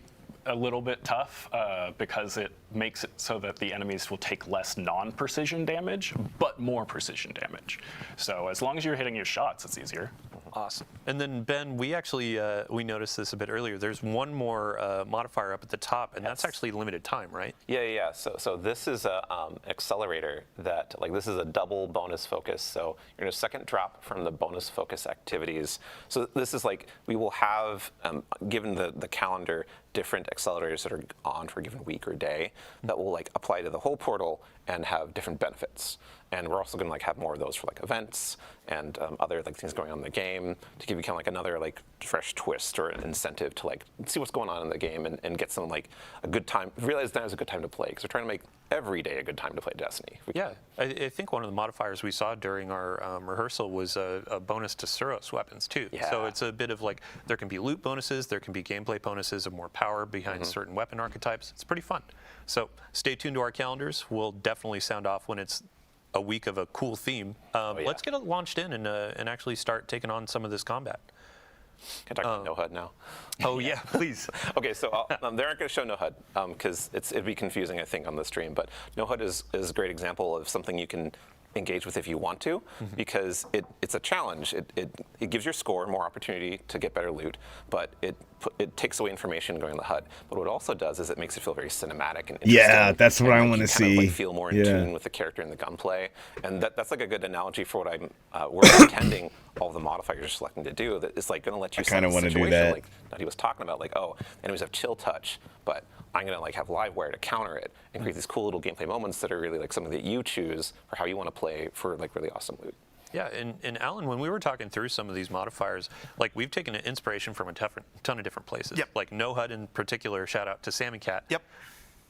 a little bit tough because it makes it so that the enemies will take less non-precision damage, but more precision damage. So as long as you're hitting your shots, it's easier. Awesome. And then Ben, we actually we noticed this a bit earlier. There's one more modifier up at the top, and that's actually limited time, right? Yeah. So this is a accelerator that this is a double bonus focus. So you're going to second drop from the bonus focus activities. So this is we will have given the calendar different accelerators that are on for a given week or day that will apply to the whole portal and have different benefits. And we're also going to have more of those for events and other things going on in the game to give you kind of another fresh twist or an incentive to see what's going on in the game and get some a good time. Realize that is a good time to play because we're trying to make every day a good time to play Destiny. Yeah, I think one of the modifiers we saw during our rehearsal was a bonus to Suros weapons too. Yeah. So it's a bit of there can be loot bonuses, there can be gameplay bonuses of more power behind certain weapon archetypes. It's pretty fun. So stay tuned to our calendars. We'll definitely sound off when it's a week of a cool theme. Let's get it launched in and actually start taking on some of this combat. Can I talk about no HUD now? Oh yeah, please. Okay, so they aren't going to show no HUD because it'd be confusing, I think, on the stream. But no HUD is a great example of something you can engage with if you want to, because it's a challenge. It gives your score more opportunity to get better loot, but it takes away information going on the HUD. But what it also does is it makes it feel very cinematic and interesting. Yeah, that's what I want to see. Kind of feel more in tune with the character and the gunplay, and that's a good analogy for what we're intending all the modifiers you're selecting to do. That it's going to let you. I kind of want to do that. That he was talking about, enemies have chill touch, but I'm going to like have Livewire to counter it and create these cool little gameplay moments that are really like something that you choose for how you want to play for like really awesome loot. Yeah, and Alan, when we were talking through some of these modifiers, like we've taken inspiration from a ton of different places. Yep. Like No HUD in particular, shout out to Sammy Cat. Yep.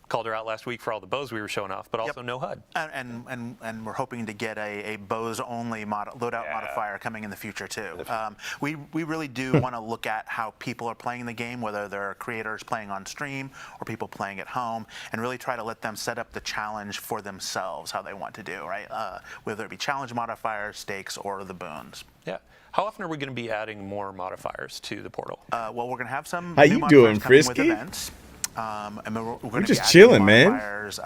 Called her out last week for all the bows we were showing off, but also No HUD. And we're hoping to get a bows only loadout modifier coming in the future too. We really do want to look at how people are playing the game, whether they're creators playing on stream or people playing at home, and really try to let them set up the challenge for themselves, how they want to do, right? Whether it be challenge modifiers, stakes, or the boons. Yeah. How often are we going to be adding more modifiers to the portal? Well, we're going to have some How new you modifiers doing, coming with Frisky? events. And we're just be chilling, adding man. modifiers,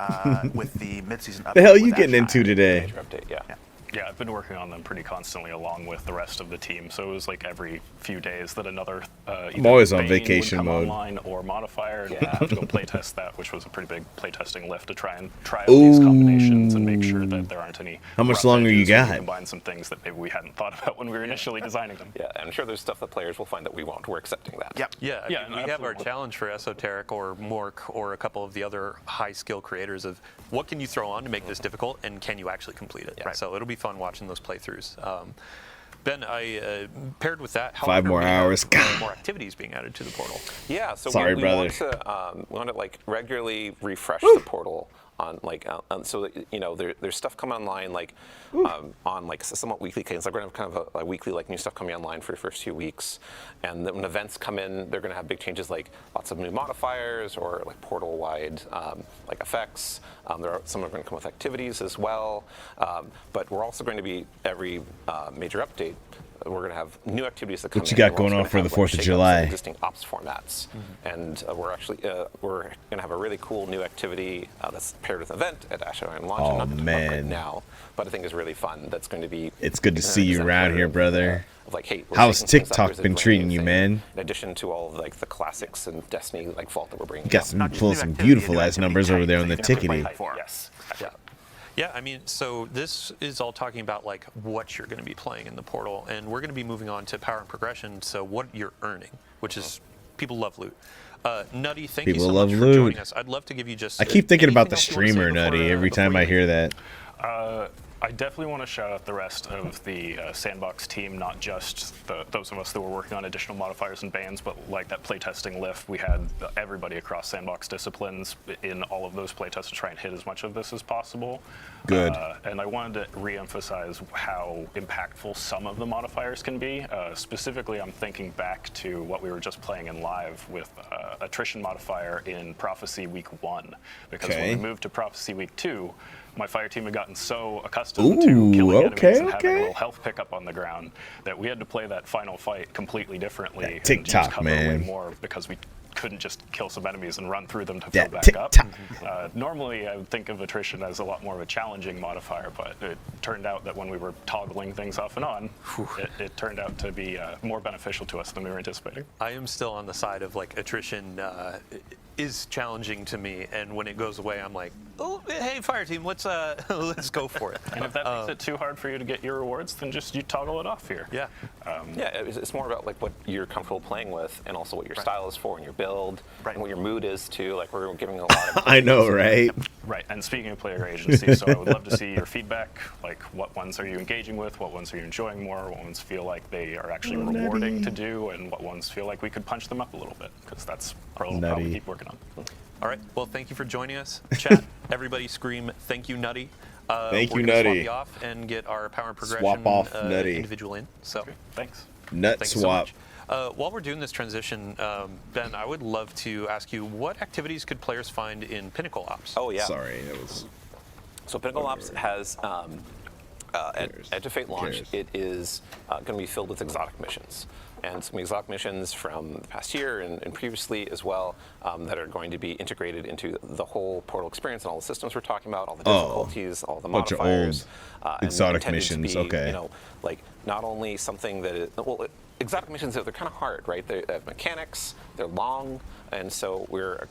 with the mid-season update. The hell you with getting Ash into Nine. today? Major update, yeah. Yeah, I've been working on them pretty constantly along with the rest of the team. So it was like every few days that another I'm always on Bane vacation would come mode. online or modifier, and I have to go playtest that, which was a pretty big playtesting lift to try and try out these combinations and make sure that there aren't any. How much rough longer you edges or got? Combine some things that maybe we hadn't thought about when we were initially designing them. Yeah, I'm sure there's stuff that players will find that we won't. We're accepting that. Yep. Yeah, Yeah, we have our absolutely. challenge for Esoteric or Mork or a couple of the other high skill creators of what can you throw on to make this difficult and can you actually complete it? Right. So it'll be fun watching those playthroughs. Ben, I paired with that. How 5 often more are we gonna hours. have, God. more activities being added to the portal. Yeah, so Sorry, we brother. want to like regularly refresh the portal on like so that, you know, there's stuff coming online like on like somewhat weekly cadence. Like we're gonna have kind of a weekly like new stuff coming online for the first few weeks, and then when events come in, they're gonna have big changes like lots of new modifiers or like portal wide like effects. There are some are going to come with activities as well, but we're also going to be every major update. We're going to have new activities that come in. What you got and we're going also on gonna for the have, 4th of shakeups July? in existing ops formats, and we're actually we're going to have a really cool new activity that's paired with an event at Ash Nine launch. Oh, I'm not going to talk right man. now, but I think is really fun. That's going to be. It's good to see you around here, brother. Of like, hey, we're How's shaking things up. TikTok Here's a been brand treating new you, thing, man? In addition to all of, like the classics and Destiny like Vault that we're bringing. You got out. some Not just pulling new some activity, beautiful new ass activity numbers over types there that on the you never played tickety. before. Yes. Yeah. Yeah, I mean, so this is all talking about like what you're going to be playing in the portal, and we're going to be moving on to power and progression. So what you're earning, which is people love loot. Nutty, thank you People so love much for loot. joining us. I'd love to give you just. I keep thinking about the anything else you wanna say streamer before, Nutty every before time you I leave? hear that. I definitely want to shout out the rest of the Sandbox team, not just those of us that were working on additional modifiers and bans, but like that playtesting lift. We had everybody across Sandbox disciplines in all of those playtests to try and hit as much of this as possible. Good. And I wanted to re-emphasize how impactful some of the modifiers can be. Specifically, I'm thinking back to what we were just playing in live with attrition modifier in Prophecy Week 1. Because Okay. when we moved to Prophecy Week 2, my fire team had gotten so accustomed to killing enemies okay, and having a okay. little health pickup on the ground that we had to play that final fight completely differently. That and TikTok, use cover man. way more because we couldn't just kill some enemies and run through them to That fill back up. TikTok. Normally, I would think of attrition as a lot more of a challenging modifier, but it turned out that when we were toggling things off and on, it turned out to be more beneficial to us than we were anticipating. I am still on the side of like attrition is challenging to me, and when it goes away, I'm like, oh, hey, fire team, let's let's go for it. And if that makes it too hard for you to get your rewards, then just you toggle it off here. Yeah. Yeah, it's more about like what you're comfortable playing with, and also what your style is for, and your build, Right. and what your mood is too. Like we're giving a lot of. I know, right? Right, and speaking of player agency, so I would love to see your feedback, like what ones are you engaging with, what ones are you enjoying more, what ones feel like they are actually rewarding to do, and what ones feel like we could punch them up a little bit, because that's our little problem we Nutty. keep working on. All right. Well, thank you for joining us. Chat, everybody scream, thank you, Nutty. Thank we're you, gonna Nutty. Swap you off and get our power and progression Swap off, Nutty. individual in. So Thanks. Nut thank you so swap. much. While we're doing this transition, Ben, I would love to ask you, what activities could players find in Pinnacle Ops? Oh yeah. Sorry, that was. So Pinnacle Ops has at Edge of Fate launch. cares? It is going to be filled with exotic missions, and some exotic missions from the past year and previously as well that are going to be integrated into the whole Portal experience and all the systems we're talking about, all the difficulties, all the Bunch of modifiers. old and exotic intended to missions, be, okay. You know, like not only something that is exotic missions, they're kind of hard, right? They have mechanics, they're long, and so we're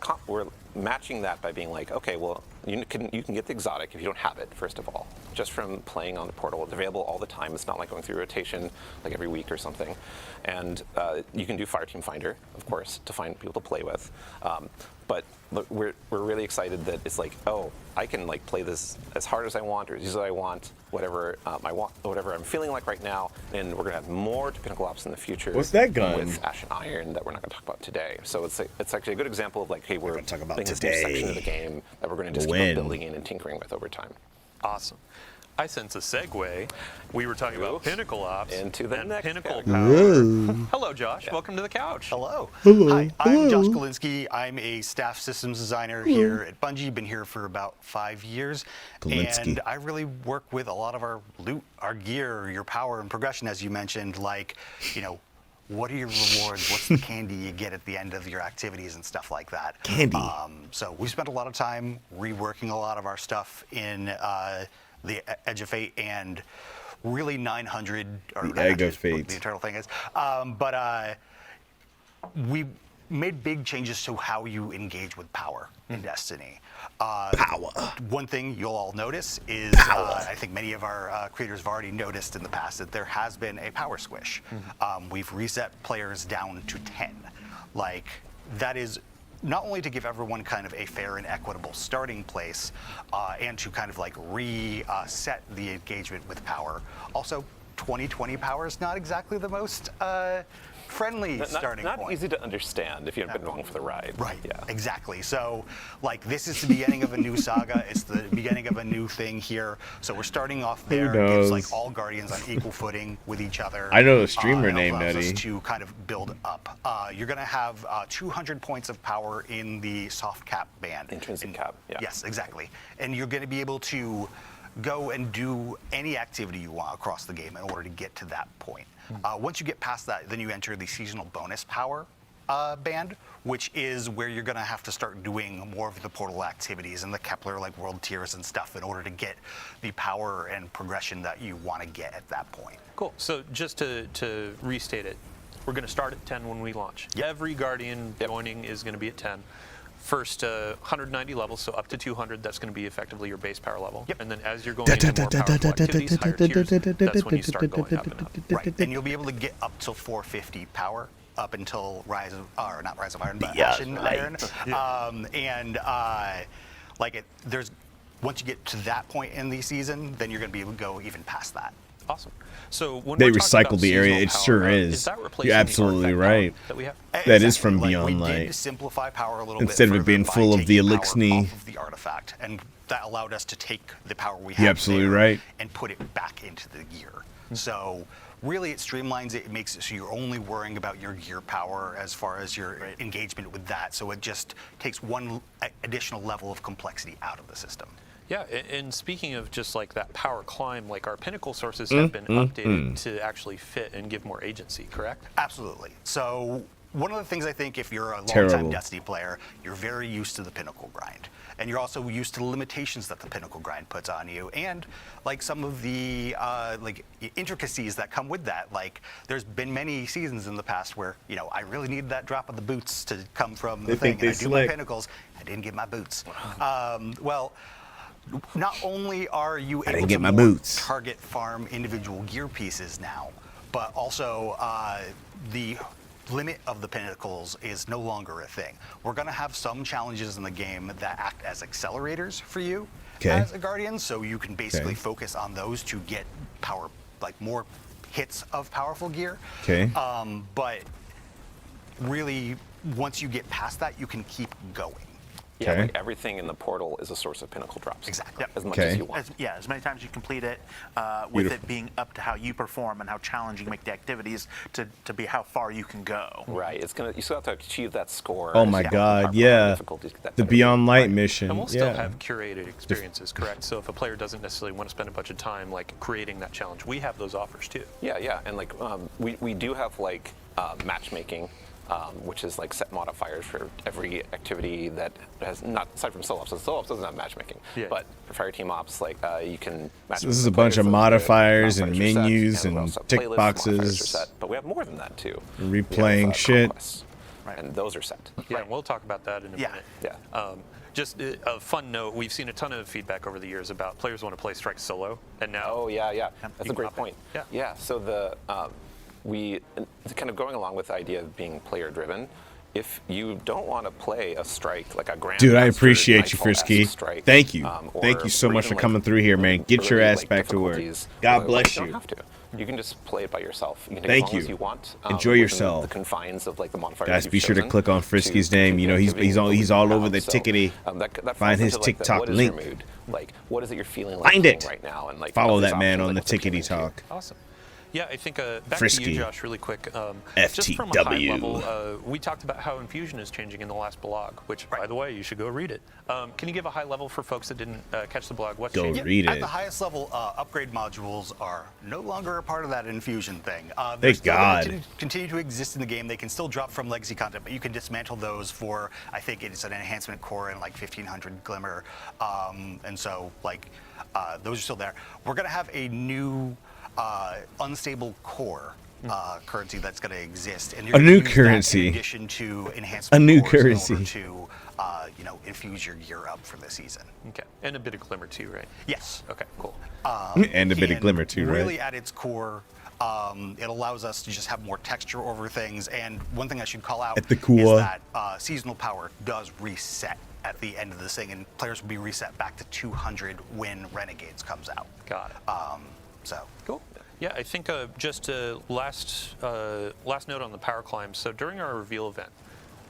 matching that by being like, okay, well, you can get the exotic if you don't have it, first of all, just from playing on the portal. It's available all the time. It's not like going through rotation like every week or something. And you can do Fireteam Finder, of course, to find people to play with. But look, we're really excited that it's like, oh, I can like play this as hard as I want or as easy as I want, whatever I want, whatever I'm feeling like right now. And we're gonna have more Pinnacle Ops in the future. What's that gun? With Ash and Iron that we're not gonna talk about today. So it's actually a good example of like, hey, we're talk about this new today. section of the game that we're gonna just keep on building in and tinkering with over time. Awesome. I sense a segue. We were talking about Pinnacle Ops into the and next Pinnacle category. Power. Hello, Josh. Welcome to the couch. Hello. Hello. Hi, I'm Hello. Josh Kolinsky. I'm a staff systems designer here at Bungie. Been here for about 5 years. Kolinsky. And I really work with a lot of our loot, our gear, your power and progression, as you mentioned, like, you know, what are your rewards? What's the candy you get at the end of your activities and stuff like that? Candy. So we spent a lot of time reworking a lot of our stuff in the Edge of Fate and really 900 or The Egg of 900 is what Fate. the eternal thing is. We made big changes to how you engage with power in Destiny. Power. One thing you'll all notice is, I think many of our creators have already noticed in the past that there has been a power squish. We've reset players down to 10. Like, that is not only to give everyone kind of a fair and equitable starting place, and to kind of like reset the engagement with power. Also, 2020 power is not exactly the most friendly starting not point. easy to understand if you haven't been along for the ride. Right, Yeah. exactly. So, like, this is the beginning of a new saga. It's the beginning of a new thing here. So we're starting off there. It gives, like, all Guardians on equal footing with each other. I know the streamer It name, allows Nutty. us to kind of build up. You're going to have 200 points of power in the soft cap band. Intrinsic cap, yeah. Yes, exactly. And you're going to be able to go and do any activity you want across the game in order to get to that point. Once you get past that, then you enter the seasonal bonus power band, which is where you're going to have to start doing more of the portal activities and the Kepler like world tiers and stuff in order to get the power and progression that you want to get at that point. Cool. So just to restate it, we're going to start at 10 when we launch. Yep. Every Guardian joining is going to be at 10. First 190 levels, so up to 200, that's going to be effectively your base power level. Yep. And then as you're going into more powerful activities, higher tiers, that's when you start going up and up. Right, and you'll be able to get up till 450 power up until Rise of, or not Rise of Iron, but Ashen Iron. There's once you get to that point in the season, then you're going to be able to go even past that. Awesome. So when They we're talking about recycled the area. seasonal It sure power, is. that replacing You're the absolutely artifact power right. that we have? That is from Exactly. Beyond We Light. did simplify power a little Instead of bit it being further full by of the taking power elixir. off of the artifact, and that allowed us to take the power we have You're absolutely there right. and put it back into the gear. So really it streamlines it. It makes it so you're only worrying about your gear power as far as your engagement with that. So it just takes one additional level of complexity out of the system. Yeah, and speaking of just like that power climb, like our pinnacle sources have been updated to actually fit and give more agency, correct? Absolutely. So one of the things I think if you're a Terrible. long-time Destiny player, you're very used to the pinnacle grind. And you're also used to the limitations that the pinnacle grind puts on you, and like some of the like intricacies that come with that. Like there's been many seasons in the past where, you know, I really needed that drop of the boots to come from the thing, and I do my pinnacles, I didn't get my boots. Well, not only are you able get to my more boots. target farm individual gear pieces now, but also the limit of the pinnacles is no longer a thing. We're going to have some challenges in the game that act as accelerators for you as a Guardian, so you can basically focus on those to get power, like more hits of powerful gear. But really, once you get past that, you can keep going. Yeah, like everything in the portal is a source of pinnacle drops. Exactly. As much as you want. As many times as you complete it, with it being up to how you perform and how challenging you make the activities to be how far you can go. Right. It's gonna. You still have to achieve that score. Oh my God, yeah. The Beyond Light mission. And we'll still have curated experiences, correct? So if a player doesn't necessarily want to spend a bunch of time like creating that challenge, we have those offers too. Yeah, and like we do have like matchmaking. Which is like set modifiers for every activity that has not, aside from solo ops. So solo ops doesn't have matchmaking, but for fire team ops, like you can match. So this is a bunch of modifiers and set, menus and and playlists, tick modifiers are boxes. set, but we have more than that too. Replaying shit. And those are set. Yeah, and we'll talk about that in a minute. Yeah. Just a fun note, we've seen a ton of feedback over the years about players want to play Strike solo, and now... Oh, yeah. That's a great point. Yeah. So we kind of going along with the idea of being player-driven, if you don't want to play a strike like a grand, dude, I appreciate you, Frisky. Thank you. Thank you so much for coming through here, man. Get your ass back to work. God bless you. You don't have to. You can just play it by yourself. You can take Thank as long you. as you want. Enjoy yourself. The confines of like the modifiers. Guys, be sure to click on Frisky's name. You know, he's all over the tickety. Find his TikTok link. Like, what is it you're feeling like Find it right now? And like follow that man on the tickety talk. Awesome. Yeah, I think back Frisky. to you, Josh, really quick. FTW. Just from a high level, we talked about how Infusion is changing in the last blog, which, by the way, you should go read it. Can you give a high level for folks that didn't catch the blog? What's changing? Read it. At the highest level, upgrade modules are no longer a part of that Infusion thing. Thank God. Continue to exist in the game. They can still drop from legacy content, but you can dismantle those for, I think it's an enhancement core and like 1500 Glimmer. And so, like, those are still there. We're going to have a new unstable core currency that's going to exist, and a new currency in addition to enhancement a new cores currency in order to infuse your gear up for the season. Okay, and a bit of Glimmer too, right? Yes. Okay, cool. And a bit of Glimmer too, right? Really, at its core, it allows us to just have more texture over things. And one thing I should call out At the core. is that seasonal power does reset at the end of this thing, and players will be reset back to 200 when Renegades comes out. Got it. So cool. Yeah, I think just last note on the power climb. So during our reveal event,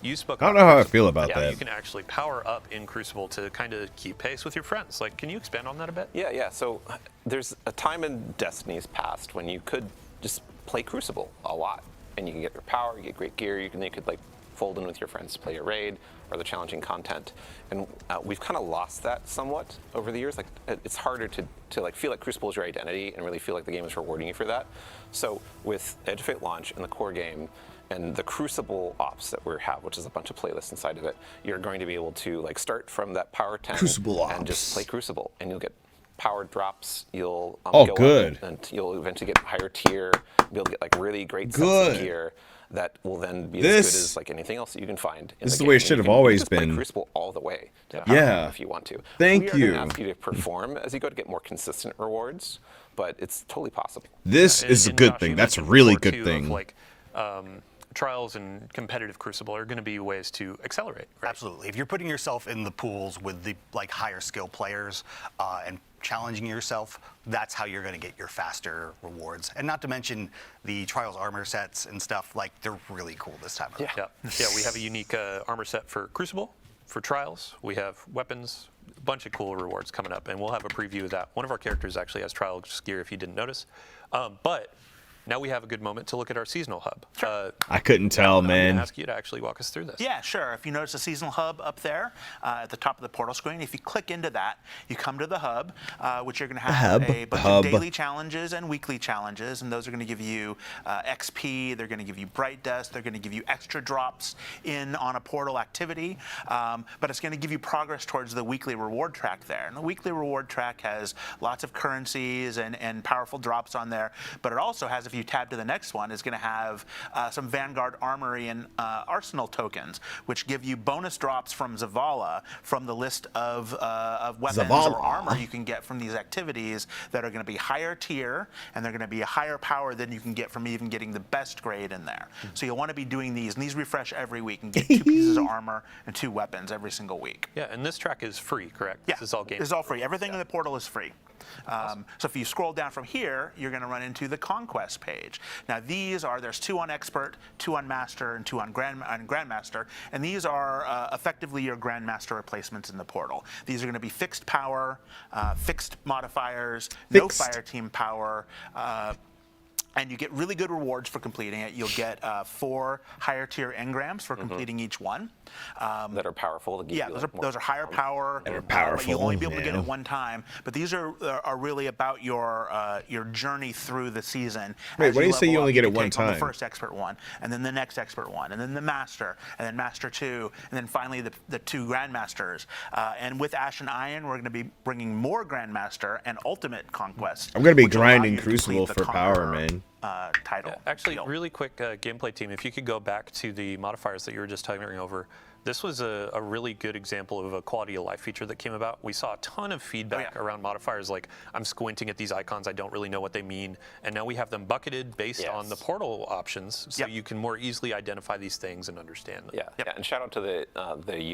you spoke. I don't know how I feel about that. You can actually power up in Crucible to kind of keep pace with your friends. Like, can you expand on that a bit? Yeah. So there's a time in Destiny's past when you could just play Crucible a lot, and you can get your power, you get great gear, you could like fold in with your friends to play a raid or the challenging content, and we've kind of lost that somewhat over the years. Like, it's harder to like feel like Crucible is your identity and really feel like the game is rewarding you for that. So with Edge of Fate launch and the core game and the Crucible ops that we have, which is a bunch of playlists inside of it, you're going to be able to like start from that power 10 Crucible and ops. just play Crucible, and you'll get power drops. You'll Oh, go good. up and you'll eventually get higher tier. Be able to get like really great sets Good. of gear that will then be This- as good as like anything else that you can find. This is the way it should have always play been. Crucible all the way. To Yeah. if you want to. Thank we are you. gonna ask you to perform as you go to get more consistent rewards, but it's totally possible. This And- is a and good Josh, thing. you That's a mentioned really before, good too, thing. Of, like, trials and competitive Crucible are going to be ways to accelerate. Right? absolutely, if you're putting yourself in the pools with the like higher skill players and challenging yourself, that's how you're going to get your faster rewards. And not to mention the trials armor sets and stuff, like they're really cool this time around. Yeah, we have a unique armor set for Crucible, for trials. We have weapons, a bunch of cool rewards coming up, and we'll have a preview of that. One of our characters actually has trials gear, if you didn't notice. But now we have a good moment to look at our seasonal hub. I couldn't tell, I'm going man. to ask you to actually walk us through this. Yeah, sure. If you notice the seasonal hub up there at the top of the portal screen, if you click into that, you come to the hub, which you're going to have a bunch of daily challenges and weekly challenges, and those are going to give you XP. They're going to give you Bright Dust. They're going to give you extra drops in on a portal activity, but it's going to give you progress towards the weekly reward track there. And the weekly reward track has lots of currencies and powerful drops on there, but it also has, if you tab to the next one, is going to have some Vanguard Armory and Arsenal tokens, which give you bonus drops from Zavala from the list of weapons or armor you can get from these activities that are going to be higher tier, and they're going to be a higher power than you can get from even getting the best grade in there. So you'll want to be doing these, and these refresh every week, and get 2 pieces of armor and 2 weapons every single week. Yeah, and this track is free, correct? Yeah, This is all game. It's all free. Everything in the portal is free. So if you scroll down from here, you're going to run into the Conquest page. Now there's 2 on Expert, 2 on Master, and 2 on Grandmaster, and these are effectively your Grandmaster replacements in the portal. These are going to be fixed power, fixed modifiers, no fire team power, and you get really good rewards for completing it. You'll get 4 higher tier engrams for completing each one. That are powerful. To give you, those are higher power. That are powerful, but you'll only be able to get it one time. But these are really about your journey through the season. Wait, why do you say you only get it one time? time? The first expert one, and then the next expert one, and then the master, and then master 2, and then finally the 2 grandmasters. And with Ash and Iron, we're going to be bringing more grandmaster and ultimate conquest. I'm going to be which will allow grinding you to complete Crucible the for power, Conqueror, man. Title. Actually, deal. really quick gameplay team, if you could go back to the modifiers that you were just talking over, This was a really good example of a quality of life feature that came about. We saw a ton of feedback around modifiers like, I'm squinting at these icons, I don't really know what they mean. And now we have them bucketed based on the portal options, so you can more easily identify these things and understand them. Yeah, and shout out to the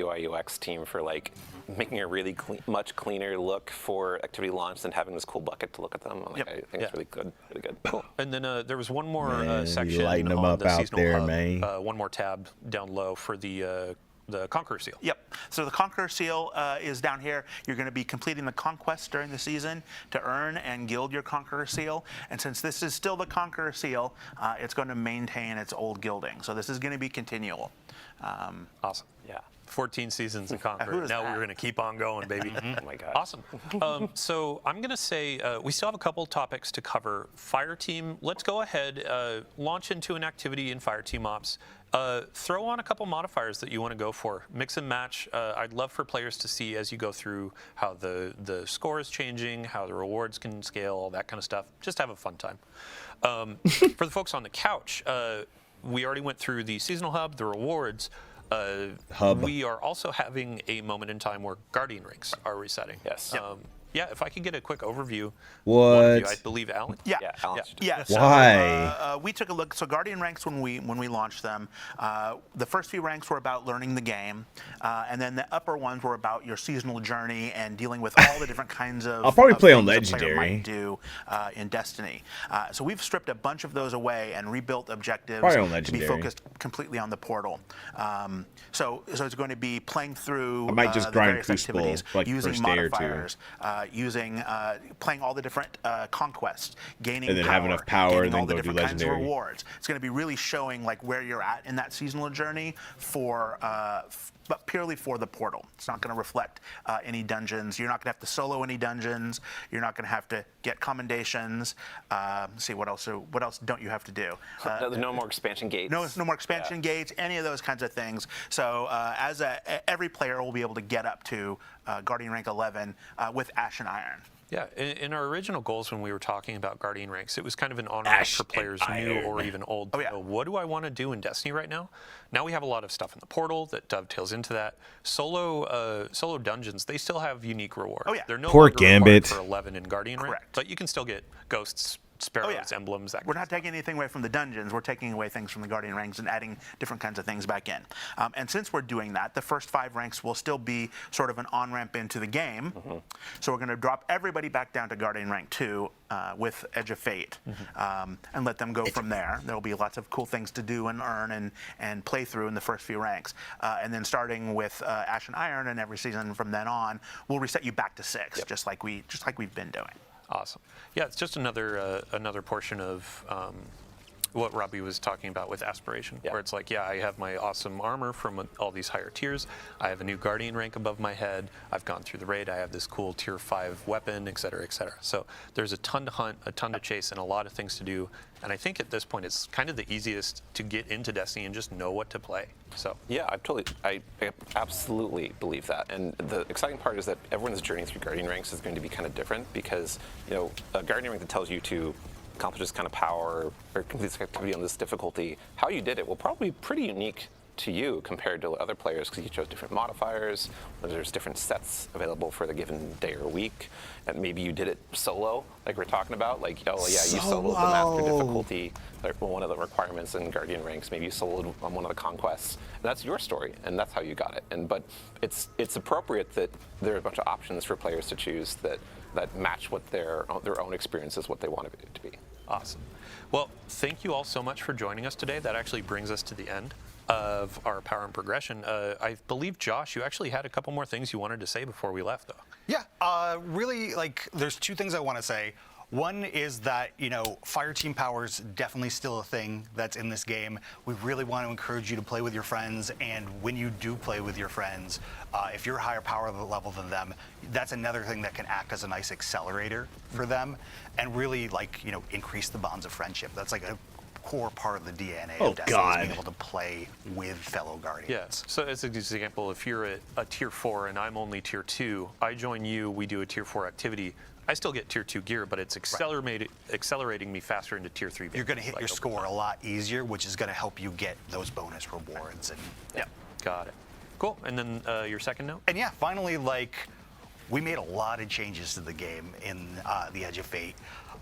UI UX team for like making a really much cleaner look for activity launch than having this cool bucket to look at them. Like, I think it's really good, really good. Cool. And then there was one more section lighting them on up the out seasonal there, hub, man. one more tab down low for the Conqueror Seal. Yep. So the Conqueror Seal is down here. You're going to be completing the conquest during the season to earn and gild your Conqueror Seal. And since this is still the Conqueror Seal, it's going to maintain its old gilding. So this is going to be continual. Awesome. Yeah. 14 seasons of Conqueror. Now we're going to keep on going, baby. Oh my God. Awesome. So I'm going to say we still have a couple topics to cover. Fireteam, let's go ahead, launch into an activity in Fireteam Ops. Throw on a couple modifiers that you want to go for. Mix and match. I'd love for players to see as you go through how the score is changing, how the rewards can scale, all that kind of stuff. Just have a fun time. For the folks on the couch, we already went through the seasonal hub, the rewards. We are also having a moment in time where Guardian ranks are resetting. Yes. Yeah, if I could get a quick overview. What? One of you, I believe Alan. Yeah. So, Why? we took a look. So Guardian ranks, when we launched them, the first few ranks were about learning the game, and then the upper ones were about your seasonal journey and dealing with all the different kinds of. I'll probably play on things a player Legendary. might do in Destiny. So we've stripped a bunch of those away and rebuilt objectives Probably on to be Legendary. focused completely on the portal. So it's going to be playing through I might just the grind various Crucible, activities, like, using first day or two. modifiers, playing all the different conquests, gaining And then power, have enough power gaining and then all the go do different kinds of Legendary. rewards. It's going to be really showing like where you're at in that seasonal journey for. But purely for the portal. It's not going to reflect any dungeons. You're not going to have to solo any dungeons. You're not going to have to get commendations. Let's see what else don't you have to do? No more expansion gates. No more expansion gates. Any of those kinds of things. So every player will be able to get up to Guardian rank 11 with Ash and Iron. Yeah, in our original goals when we were talking about Guardian ranks, it was kind of an on-ramp for players new or even old. Oh, yeah. So what do I want to do in Destiny right now? Now we have a lot of stuff in the portal that dovetails into that. Solo dungeons, they still have unique rewards. Oh, yeah. They're no Poor longer required Gambit. for 11 in Guardian rank, Correct. but you can still get ghosts, sparrows, emblems, that We're kind not taking anything away from the dungeons. We're taking away things from the Guardian ranks and adding different kinds of things back in. And since we're doing that, the first 5 ranks will still be sort of an on-ramp into the game. So we're going to drop everybody back down to Guardian rank 2 with Edge of Fate and let them go from there. There will be lots of cool things to do and earn and play through in the first few ranks. And then starting with Ash and Iron and every season from then on, we'll reset you back to 6, just like we've been doing. Awesome. Yeah, it's just another portion of what Robbie was talking about with aspiration, where it's like, I have my awesome armor from all these higher tiers. I have a new Guardian rank above my head. I've gone through the raid. I have this cool tier 5 weapon, et cetera, et cetera. So there's a ton to hunt, a ton to chase, and a lot of things to do. And I think at this point, it's kind of the easiest to get into Destiny and just know what to play. So yeah, I absolutely believe that. And the exciting part is that everyone's journey through Guardian ranks is going to be kind of different because, a Guardian rank that tells you to accomplish this kind of power or complete this activity on this difficulty, how you did it will probably be pretty unique to you compared to other players because you chose different modifiers, there's different sets available for the given day or week, and maybe you did it solo, like we're talking about, like, you soloed the master difficulty, like one of the requirements in Guardian ranks, maybe you soloed on one of the conquests, and that's your story, and that's how you got it. But it's appropriate that there are a bunch of options for players to choose that match what their own experiences, what they want it to be. Awesome. Well, thank you all so much for joining us today. That actually brings us to the end of our Power and Progression. I believe, Josh, you actually had a couple more things you wanted to say before we left, though. Yeah, really, there's 2 things I want to say. One is that, Fireteam Power is definitely still a thing that's in this game. We really want to encourage you to play with your friends, and when you do play with your friends, if you're a higher power level than them, that's another thing that can act as a nice accelerator for them, and really, increase the bonds of friendship. That's like a core part of the DNA of Destiny, is being able to play with fellow Guardians. Yes. So as an example, if you're at a tier 4 and I'm only tier 2, I join you, we do a tier 4 activity, I still get tier 2 gear, but it's accelerating me faster into tier 3. You're going to hit your score a lot easier, which is going to help you get those bonus rewards. And Got it. Cool. And then your second note? And yeah, finally, like, we made a lot of changes to the game in the Edge of Fate.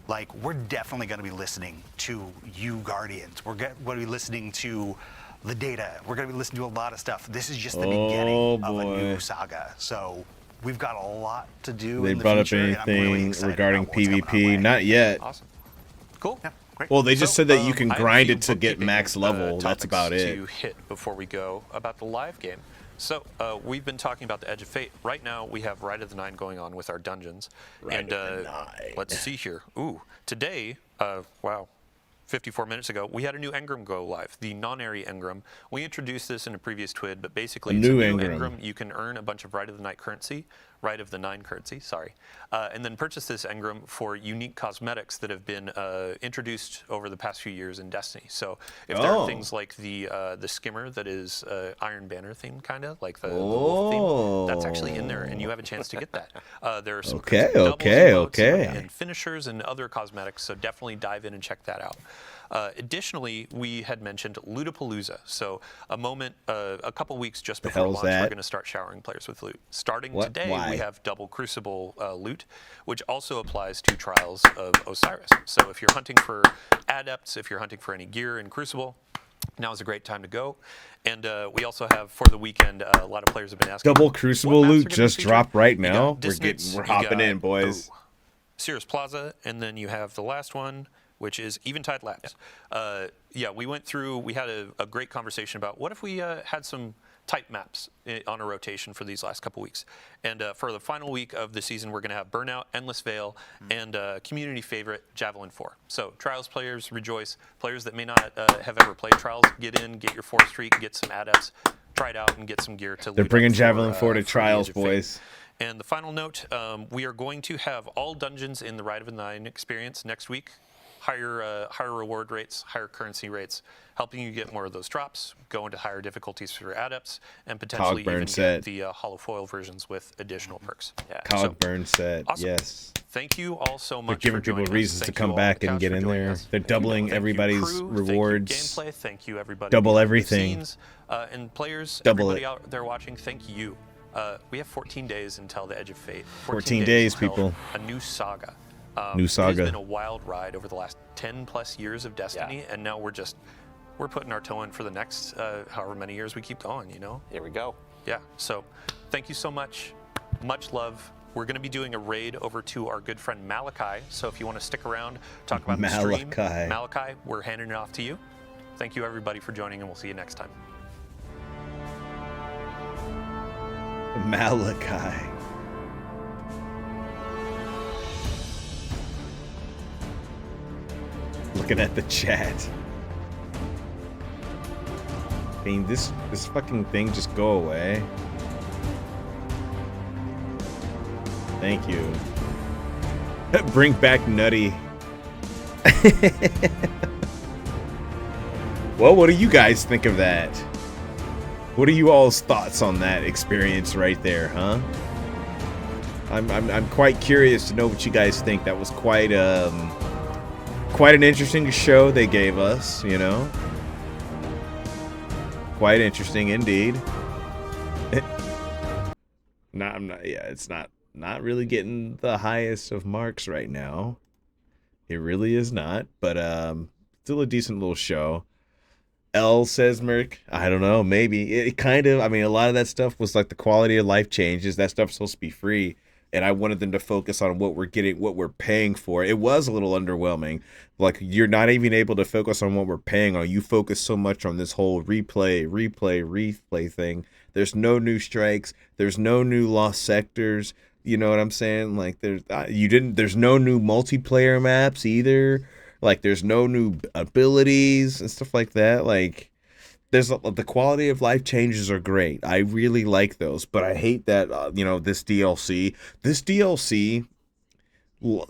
Like, we're definitely going to be listening to you Guardians. We're going to be listening to the data. We're going to be listening to a lot of stuff. This is just the beginning of a new saga. So we've got a lot to do in the future. They brought up anything regarding PvP? Not yet. Awesome. Cool. Yeah, great. Well, they just said that you can I have a grind few it to get bookkeeping, max level. That's topics about it. to hit before we go about the live game. So we've been talking about the Edge of Fate. Right now, we have Rite of the Nine going on with our dungeons. Rite of the Nine. Let's see here. Ooh, today, wow, 54 minutes ago, we had a new engram go live, the non-airy engram. We introduced this in a previous TWID, but basically it's a new engram. You can earn a bunch of Rite of the Nine currency, sorry, and then purchase this engram for unique cosmetics that have been introduced over the past few years in Destiny. So if there are things like the skimmer that is Iron Banner themed, kind of like the wolf theme, that's actually in there, and you have a chance to get that. There are some and finishers and other cosmetics, so definitely dive in and check that out. Additionally, we had mentioned Lootapalooza. So a couple weeks just before launch, we're going to start showering players with loot. Starting today, we have double Crucible loot, which also applies to Trials of Osiris. So if you're hunting for adepts, if you're hunting for any gear in Crucible, now is a great time to go. And we also have, for the weekend, a lot of players have been asking. Double Crucible loot just dropped right now. We're hopping in, boys. Cirrus Plaza, and then you have the last one, which is Eventide Labs. Yeah, we went through, we had a great conversation about what if we had some type maps on a rotation for these last couple weeks. And for the final week of the season, we're going to have Burnout, Endless Veil, and community favorite, Javelin 4. So Trials players, rejoice. Players that may not have ever played Trials, get in, get your 4th Streak, get some adepts, try it out, and get some gear to loot. They're bringing Javelin 4 to Trials, boys. And the final note, we are going to have all dungeons in the Rite of the Nine experience next week. Higher reward rates, higher currency rates, helping you get more of those drops, go into higher difficulties for your adepts, and potentially even get the hollow foil versions with additional perks. Yeah. Cogburn set, awesome. Yes. Thank you all so much. They're giving people reasons to come back and get in there. They're doubling everybody's rewards. Gameplay. Thank you, everybody. Double everything. And players, double everybody out there watching, thank you. We have 14 days until the Edge of Fate. 14 days, people. A new saga. New saga. It has been a wild ride over the last 10 plus years of Destiny, and now we're putting our toe in for the next however many years we keep going, you know? Here we go. Yeah, so thank you so much. Much love. We're going to be doing a raid over to our good friend Malachi, so if you want to stick around, talk about the stream. Malachi, we're handing it off to you. Thank you, everybody, for joining, and we'll see you next time. Malachi. Looking at the chat. I mean, this fucking thing just go away. Thank you. Bring back Nutty. Well, what do you guys think of that? What are you all's thoughts on that experience right there, huh? I'm quite curious to know what you guys think. That was quite an interesting show they gave us, you know. Quite interesting indeed. It's not really getting the highest of marks right now. It really is not, but still a decent little show. L says Merc, I don't know, maybe. It kind of, I mean, a lot of that stuff was like the quality of life changes. That stuff's supposed to be free. And I wanted them to focus on what we're getting, what we're paying for. It was a little underwhelming. Like, you're not even able to focus on what we're paying on. You focus so much on this whole replay thing. There's no new strikes. There's no new lost sectors. You know what I'm saying? Like, there's no new multiplayer maps either. Like, there's no new abilities and stuff like that. Like, the quality of life changes are great. I really like those, but I hate that this DLC.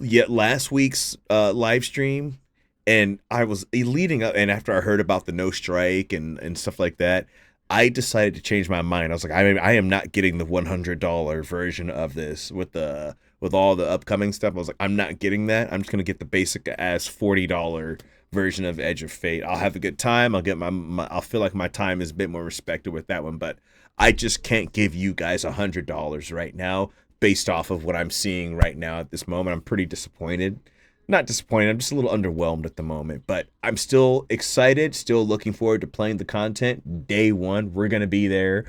Yet last week's live stream, and I was leading up, and after I heard about the no strike and stuff like that, I decided to change my mind. I was like, I am not getting the $100 version of this with all the upcoming stuff. I was like, I'm not getting that. I'm just gonna get the basic ass $40 version of Edge of Fate. I'll have a good time. I'll feel like my time is a bit more respected with that one, but I just can't give you guys $100 right now based off of what I'm seeing right now at this moment. I'm pretty disappointed. Not disappointed, I'm just a little underwhelmed at the moment, but I'm still excited, still looking forward to playing the content. Day one, we're going to be there.